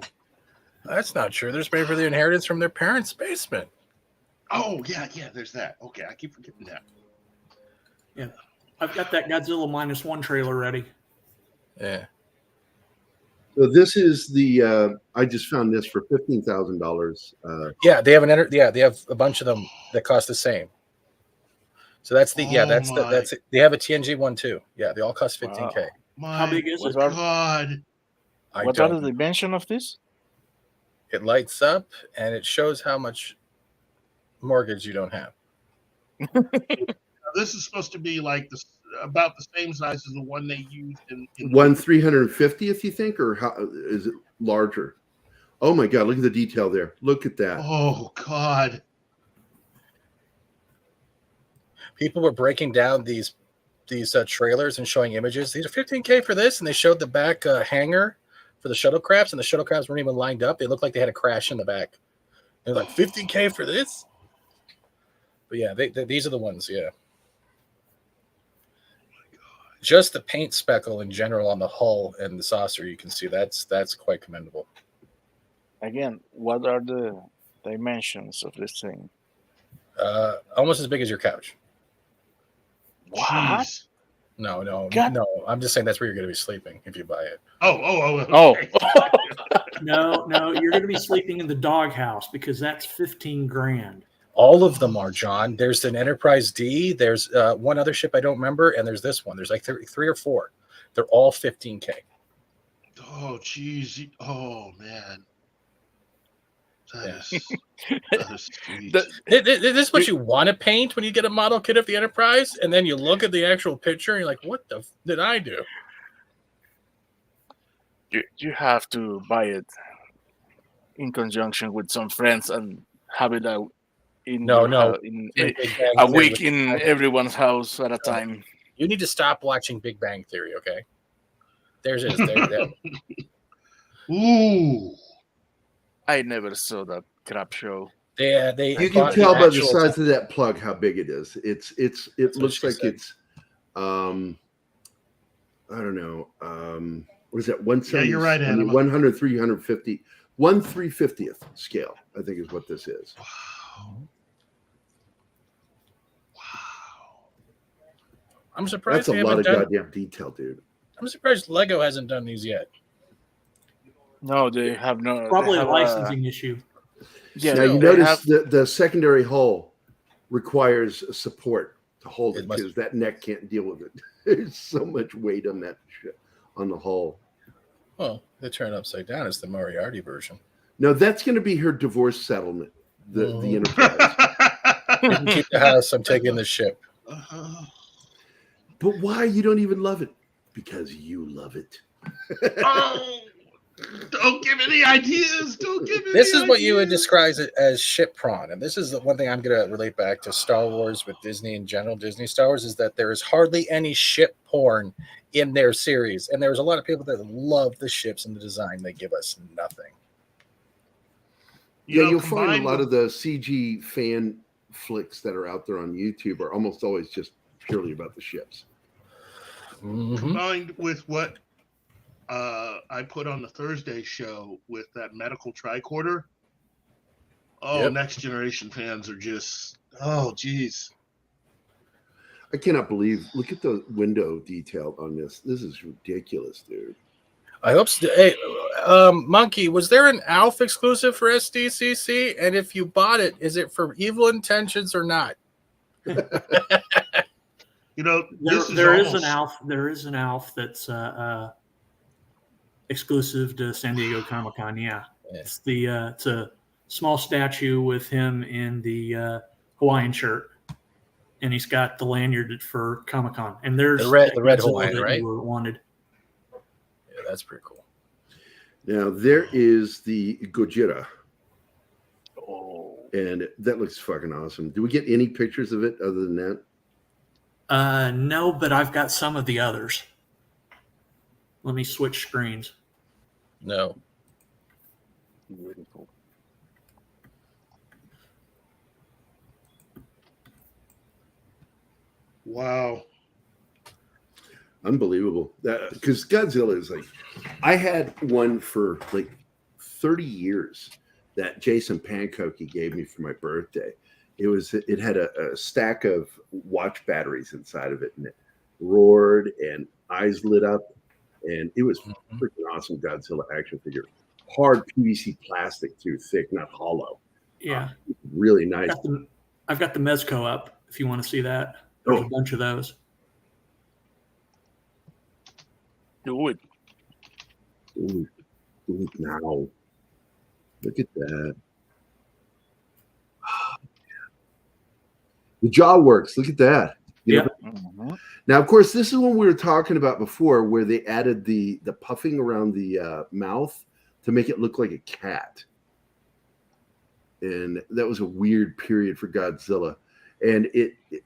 That's not true. They're just paid for the inheritance from their parents' basement. Oh, yeah, there's that. Okay, I keep forgetting that. Yeah, I've got that Godzilla -1 trailer ready. Yeah. So this is the. I just found this for $15,000. Yeah, they have they have a bunch of them that cost the same. So that's the that's it. They have a TNG one too. Yeah, they all cost $15K. Wow. How big is it? God. What are the dimensions of this? It lights up and it shows how much mortgage you don't have. This is supposed to be like about the same size as the one they used in 1/350th, you think, or how is it larger? Oh my God! Look at the detail there. Look at that. Oh God! People were breaking down these trailers and showing images. These are $15K for this, and they showed the back hangar for the shuttlecrafts, and the shuttlecrafts weren't even lined up. They looked like they had a crash in the back. They're like $15K for this. But yeah, these are the ones. Yeah. Just the paint speckle in general on the hull and the saucer, you can see that's quite commendable. Again, what are the dimensions of this thing? Almost as big as your couch. What? Jeez. No. God. No. I'm just saying that's where you're going to be sleeping if you buy it. Oh. Okay. No, you're going to be sleeping in the doghouse because that's $15,000. All of them are, John. There's an Enterprise D. There's one other ship I don't remember, and there's this one. There's like three or four. They're all $15K. Oh, geez. Oh, man. That is sweet. This is what you want to paint when you get a model kit of the Enterprise, and then you look at the actual picture, and you're like, what the did I do? You have to buy it in conjunction with some friends and have it out in a week in everyone's house at a time. You need to stop watching Big Bang Theory, okay? There's it. There. Ooh. I never saw that crap show. You can tell by the size of that plug how big it is. It looks like it's I don't know. What is that? 170? Yeah, you're right, Anima. 100, 350, 1/350th scale, I think is what this is. Wow. I'm surprised That's a lot of goddamn detail, dude. I'm surprised Lego hasn't done these yet. No, they have no. Probably a licensing issue. Yeah, now you notice the secondary hull requires support to hold it because that neck can't deal with it. There's so much weight on that shit, on the hull. Well, they turn it upside down. It's the Moriarty version. No, that's going to be her divorce settlement. The Enterprise. You can keep the house. I'm taking the ship. But why? You don't even love it. Because you love it. Oh, don't give any ideas. Don't give any This is what ideas. you would describe as ship prawn. And this is the one thing I'm going to relate back to Star Wars with Disney in general. Disney Star Wars is that there is hardly any ship porn in their series. And there's a lot of people that love the ships and the design. They give us nothing. You'll find a lot of the CG fan flicks that are out there on YouTube are almost always just purely about the ships. Combined with what I put on the Thursday show with that medical tricorder. Oh, Yep. Next Generation fans are just, oh, geez. I cannot believe. Look at the window detail on this. This is ridiculous, dude. I hope so. Hey, Monkey, was there an ALF exclusive for SDCC? And if you bought it, is it for evil intentions or not? You know, There is an ALF that's exclusive to San Diego Comic-Con. Yeah, it's it's a small statue with him in the Hawaiian shirt, and he's got the lanyard for Comic-Con. And there's the red Godzilla Hawaiian, that right? you wanted. Yeah, that's pretty cool. Now there is the Gojira, Oh, and that looks fucking awesome. Do we get any pictures of it other than that? No, but I've got some of the others. Let me switch screens. No. really cool. wow. Unbelievable. Because Godzilla is like, I had one for like 30 years that Jason Pankoki gave me for my birthday. It had a stack of watch batteries inside of it, and it roared and eyes lit up, and it was freaking awesome Godzilla action figure. Hard PVC plastic too, thick, not hollow. Yeah, really nice. I've got the Mezco up if you want to see that. There's a bunch of those. Do it. Ooh, do it now. Look at that. The jaw works. Look at that. Yeah. Now, of course, this is what we were talking about before, where they added the puffing around the mouth to make it look like a cat. And that was a weird period for Godzilla. And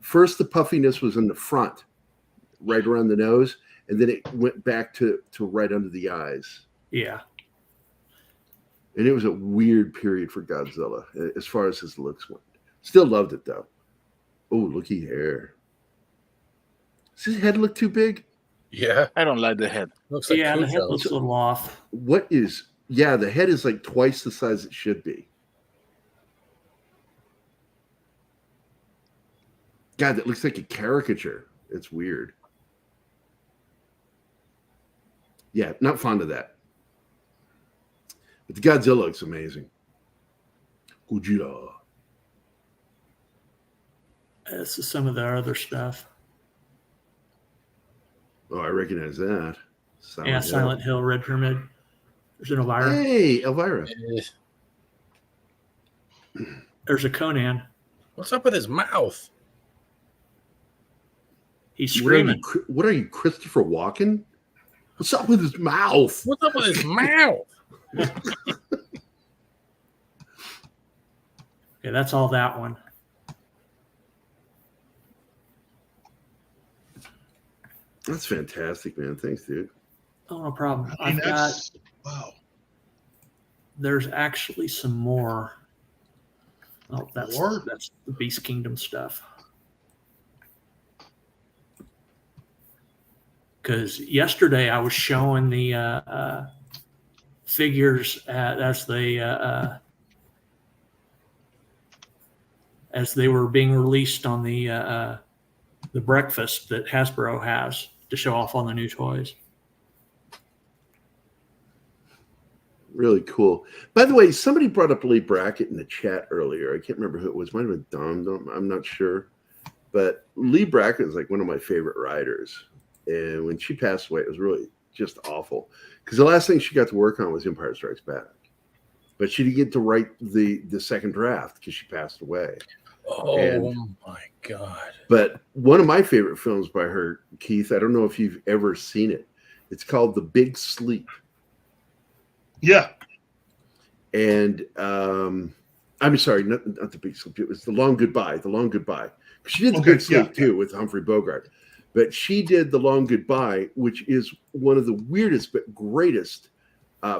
first the puffiness was in the front, right around the nose, and then it went back to right under the eyes. Yeah. And it was a weird period for Godzilla as far as his looks went. Still loved it though. Oh, looky here. Does his head look too big? Yeah. I don't like the head. Looks like The head Cujo. looks a little off. The head is like twice the size it should be. God, that looks like a caricature. It's weird. Yeah, not fond of that. But the Godzilla looks amazing. Gojira. This is some of their other stuff. Oh, I recognize that. Silent Hill, Red Pyramid. There's an Elvira. Hey, Elvira. There's a Conan. What's up with his mouth? He's screaming. What are you, Christopher Walken? What's up with his mouth? What's up with his mouth? Okay, that's all that one. That's fantastic, man. Thanks, dude. Oh, no problem. I mean, wow. There's actually some more. Oh, that's More? that's the Beast Kingdom stuff. Because yesterday I was showing the figures as they were being released on the breakfast that Hasbro has to show off all the new toys. Really cool. By the way, somebody brought up Lee Brackett in the chat earlier. I can't remember who it was. Might have been Dom. I'm not sure. But Lee Brackett is like one of my favorite writers. And when she passed away, it was really just awful. Because the last thing she got to work on was Empire Strikes Back. But she didn't get to write the second draft because she passed away. Oh, my God. But one of my favorite films by her, Keith, I don't know if you've ever seen it. It's called The Big Sleep. Yeah. And I'm sorry, not The Big Sleep. It was The Long Goodbye. The Long Goodbye. She did The Big Sleep too with Humphrey Bogart. But she did The Long Goodbye, which is one of the weirdest but greatest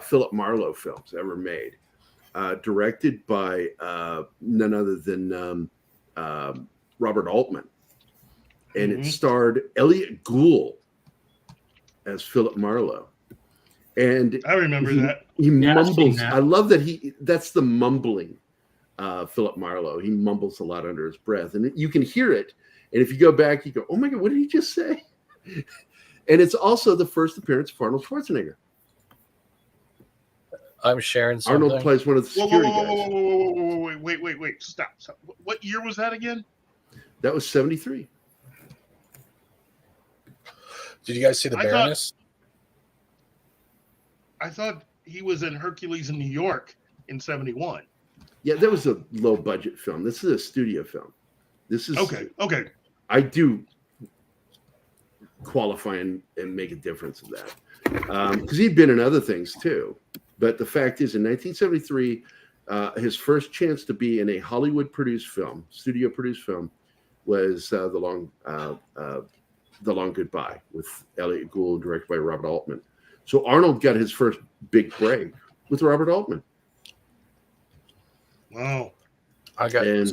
Philip Marlowe films ever made. Directed by none other than Robert Altman. And it starred Elliot Gould as Philip Marlowe. And I remember that. He mumbles. I love that that's the mumbling Philip Marlowe. He mumbles a lot under his breath. And you can hear it. And if you go back, you go, oh my God, what did he just say? And it's also the first appearance of Arnold Schwarzenegger. I'm sharing something. Arnold plays one of the security guys. Wait, stop. What year was that again? That was 73. Did you guys see the Baroness? I thought he was in Hercules in New York in 71. Yeah, that was a low budget film. This is a studio film. This is okay. I do qualify and make a difference of that because he'd been in other things too. But the fact is, in 1973, his first chance to be in a Hollywood-produced film, studio-produced film, was The Long Goodbye with Elliot Gould, directed by Robert Altman. So Arnold got his first big break with Robert Altman. Wow. And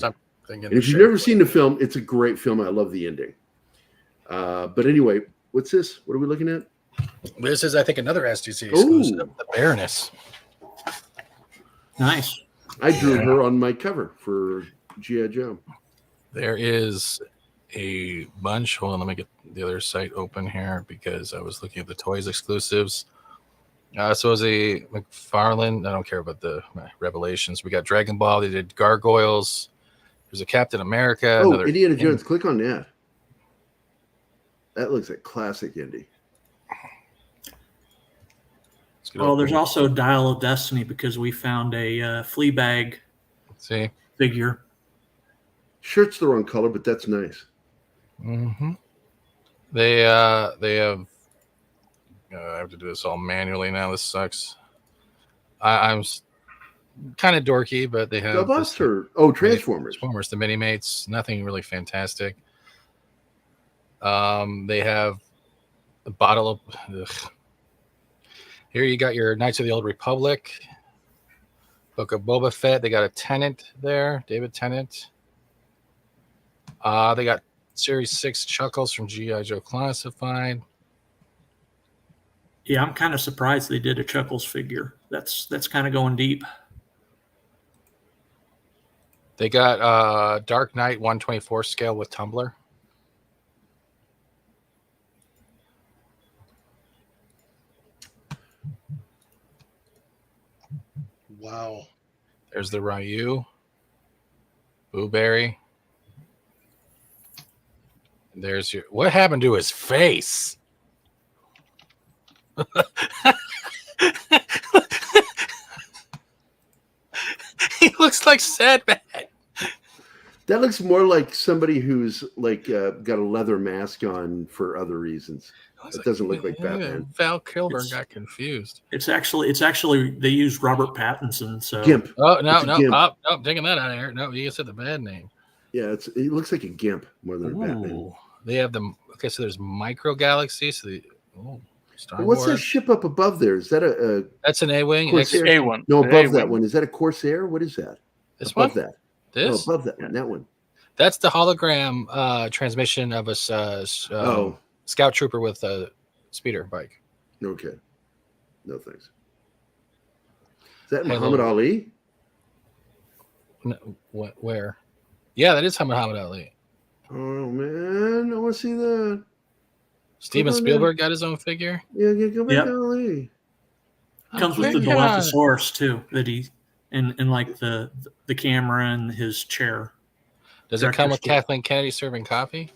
if you've never seen the film, it's a great film. I love the ending. But anyway, what's this? What are we looking at? This is, I think, another STC exclusive, the Baroness. Nice. I drew her on my cover for G.I. Joe. There is a bunch. Hold on, let me get the other site open here because I was looking at the toys exclusives. So as a McFarlane, I don't care about the Revelations. We got Dragon Ball. They did Gargoyles. There's a Captain America. Oh, Indiana Jones. Click on that. That looks like classic Indy. Well, there's also Dial of Destiny because we found a Fleabag figure. Shirt's the wrong color, but that's nice. Mm-hmm. They have. I have to do this all manually now. This sucks. I'm kind of dorky, but they have Transformers. Transformers, the mini mates. Nothing really fantastic. They have a bottle of. Ugh. Here you got your Knights of the Old Republic, Book of Boba Fett. They got a Tennant there, David Tennant. They got Series 6 Chuckles from G.I. Joe Classified. Yeah, I'm kind of surprised they did a Chuckles figure. That's kind of going deep. They got Dark Knight 1/24 scale with tumbler. Wow. There's the Ryu. Blueberry. There's your. What happened to his face? He looks like Sadbat. That looks more like somebody who's like got a leather mask on for other reasons. It doesn't look like Batman. Val Kilmer got confused. It's actually they used Robert Pattinson. So Gimp. Oh no, no, taking that out of here. No, you said the bad name. Yeah, it looks like a gimp more than a Batman. They have them. Okay, so there's Micro Galaxy. So Star What's Wars. that ship up above there? Is that a That's an A-wing. A1. No, above that one. Is that a Corsair? What is that? This above one? That. This? No, above that one. That one. That's the hologram transmission of a scout trooper with a speeder bike. Okay. No thanks. Is that Muhammad Ali? No, where? Yeah, that is Muhammad Ali. Oh man, I want to see that. Steven Spielberg got his own figure. Yeah, go back to Ali. Comes with the Dilophosaurus too, that he and like the camera and his chair. Does it come with Kathleen Kennedy serving coffee?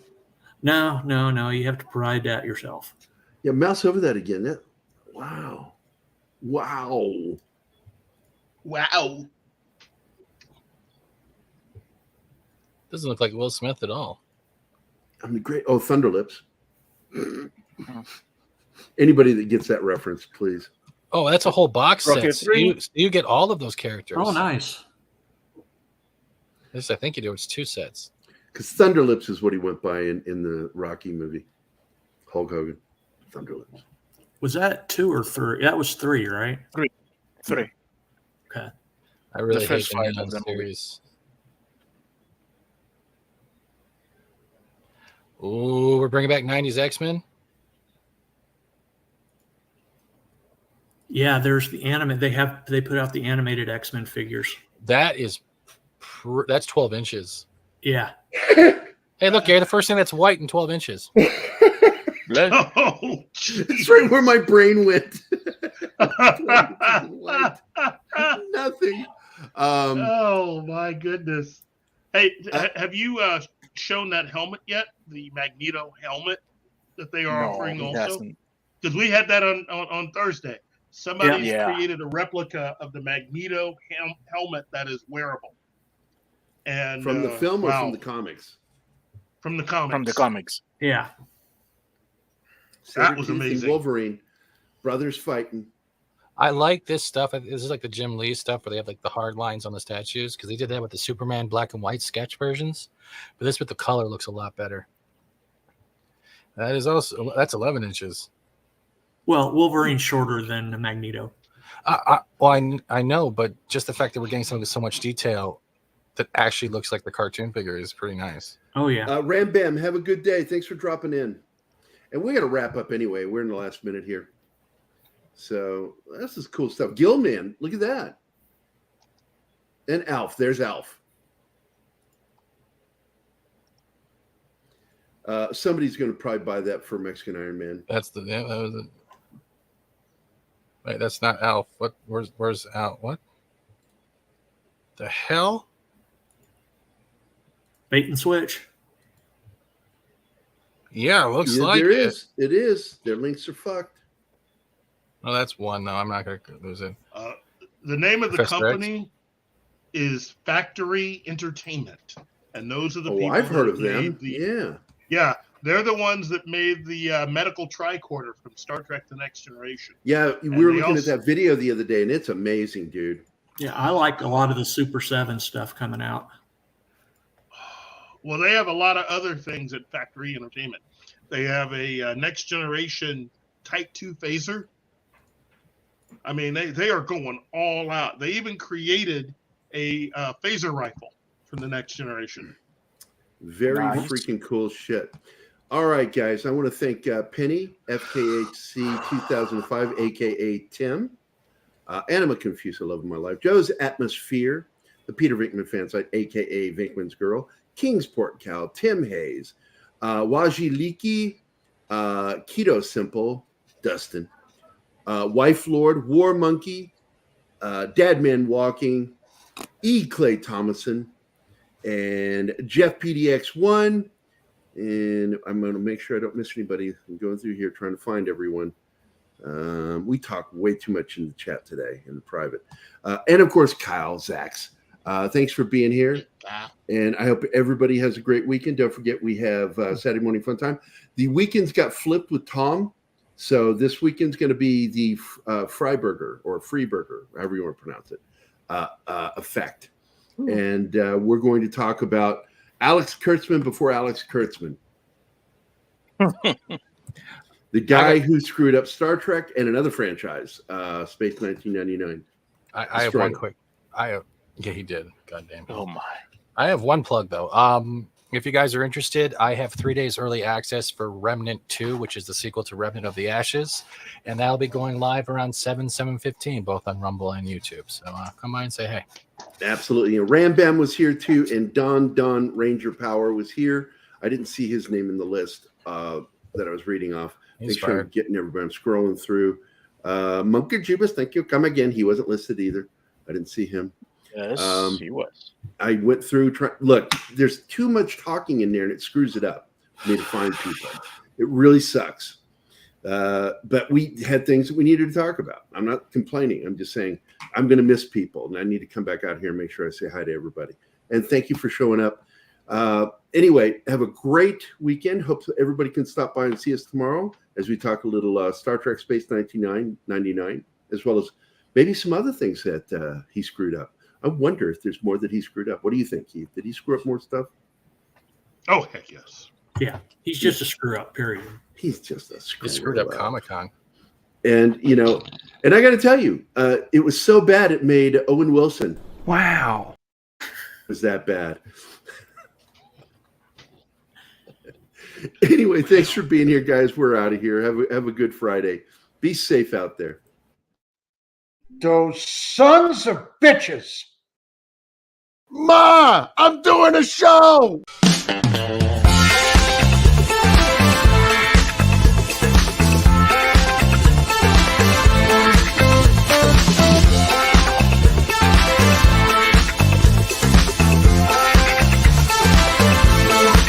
No. You have to provide that yourself. Yeah, mouse over that again. Wow. Doesn't look like Will Smith at all. I mean, great. Oh, Thunderlips. Anybody that gets that reference, please. Oh, that's a whole box set. You get all of those characters. Oh, nice. This, I think you do. It's 2 sets. Because Thunderlips is what he went by in the Rocky movie. Hulk Hogan. Thunderlips. Was that 2 or 3? That was 3, right? 3. Okay. I really hate the series. Oh, we're bringing back 90s X-Men. Yeah, there's the anime. They put out the animated X-Men figures. That's 12 inches. Yeah. Hey, look, Gary, the first thing that's white in 12 inches. Oh, that's right where my brain went. Nothing. Oh my goodness. Hey, have you shown that helmet yet? The Magneto helmet that they are offering also? Because we had that on Thursday. Somebody created a replica of the Magneto helmet that is wearable. And from the film or from the comics? From the comics. From the comics. Yeah. That was amazing. Wolverine, brothers fighting. I like this stuff. This is like the Jim Lee stuff where they have like the hard lines on the statues because they did that with the Superman black and white sketch versions. But this with the color looks a lot better. That's 11 inches. Well, Wolverine's shorter than Magneto. I know, but just the fact that we're getting something with so much detail that actually looks like the cartoon figure is pretty nice. Oh, yeah. Ram Bam, have a good day. Thanks for dropping in. And we got to wrap up anyway. We're in the last minute here. So this is cool stuff. Gilman, look at that. And Alf. There's Alf. Somebody's going to probably buy that for Mexican Iron Man. That was it. Wait, that's not Alf. What? Where's Alf? What? The hell? Bait and switch. Yeah, looks like there is. It is. Their links are fucked. Oh, that's one. No, I'm not going to lose it. The name of the Professor company is Factory Entertainment, and those are the people. I've heard of them. Yeah, they're the ones that made the medical tricorder from Star Trek: The Next Generation. Yeah, we were looking at that video the other day, and it's amazing, dude. Yeah, I like a lot of the Super 7 stuff coming out. Well, they have a lot of other things at Factory Entertainment. They have a Next Generation Type 2 phaser. I mean, they are going all out. They even created a phaser rifle from the Next Generation. Very freaking cool shit. All right, guys. I want to thank Penny, FKHC 2005, a.k.a. Tim, Anima Confused, I Love of My Life, Joe's Atmosphere, the Peter Vinkman fan site, a.k.a. Vinkman's Girl, Kingsport Cal, Tim Hayes, Waji Leaky, Keto Simple, Dustin, Wife Lord, War Monkey, Dadman Walking, E. Clay Thomason, and Jeff PDX1. And I'm going to make sure I don't miss anybody. I'm going through here trying to find everyone. We talk way too much in the chat today in the private. And of course, Kyle Zax. Thanks for being here. And I hope everybody has a great weekend. Don't forget, we have Saturday Morning Fun Time. The weekends got flipped with Tom. So this weekend's going to be the Freiburger or Freeburger, however you want to pronounce it, effect. Ooh. And we're going to talk about Alex Kurtzman before Alex Kurtzman. The guy who screwed up Star Trek and another franchise, Space 1999. I have one quick. Yeah, he did. God damn. Oh my. I have one plug though. If you guys are interested, I have 3 days early access for Remnant 2, which is the sequel to Remnant of the Ashes, and that'll be going live around 7:15, both on Rumble and YouTube. So come by and say hey. Absolutely. And Ram Bam was here too, and Don Ranger Power was here. I didn't see his name in the list that I was reading off. Make sure I'm getting everybody. I'm scrolling through. Munker Jubas, thank you. Come again. He wasn't listed either. I didn't see him. Yes, he was. I went through. Look, there's too much talking in there, and it screws it up for me to find people. It really sucks. But we had things that we needed to talk about. I'm not complaining. I'm just saying I'm going to miss people, and I need to come back out here and make sure I say hi to everybody. And thank you for showing up. Anyway, have a great weekend. Hope everybody can stop by and see us tomorrow as we talk a little Star Trek Space 1999, as well as maybe some other things that he screwed up. I wonder if there's more that he screwed up. What do you think, Keith? Did he screw up more stuff? Oh, heck yes. Yeah, he's just a screw up, period. He's just a screw up. He screwed up Comic-Con. And, and I got to tell you, it was so bad it made Owen Wilson. Wow. It was that bad. Anyway, thanks for being here, guys. We're out of here. Have a good Friday. Be safe out there. Those sons of bitches. Ma, I'm doing a show.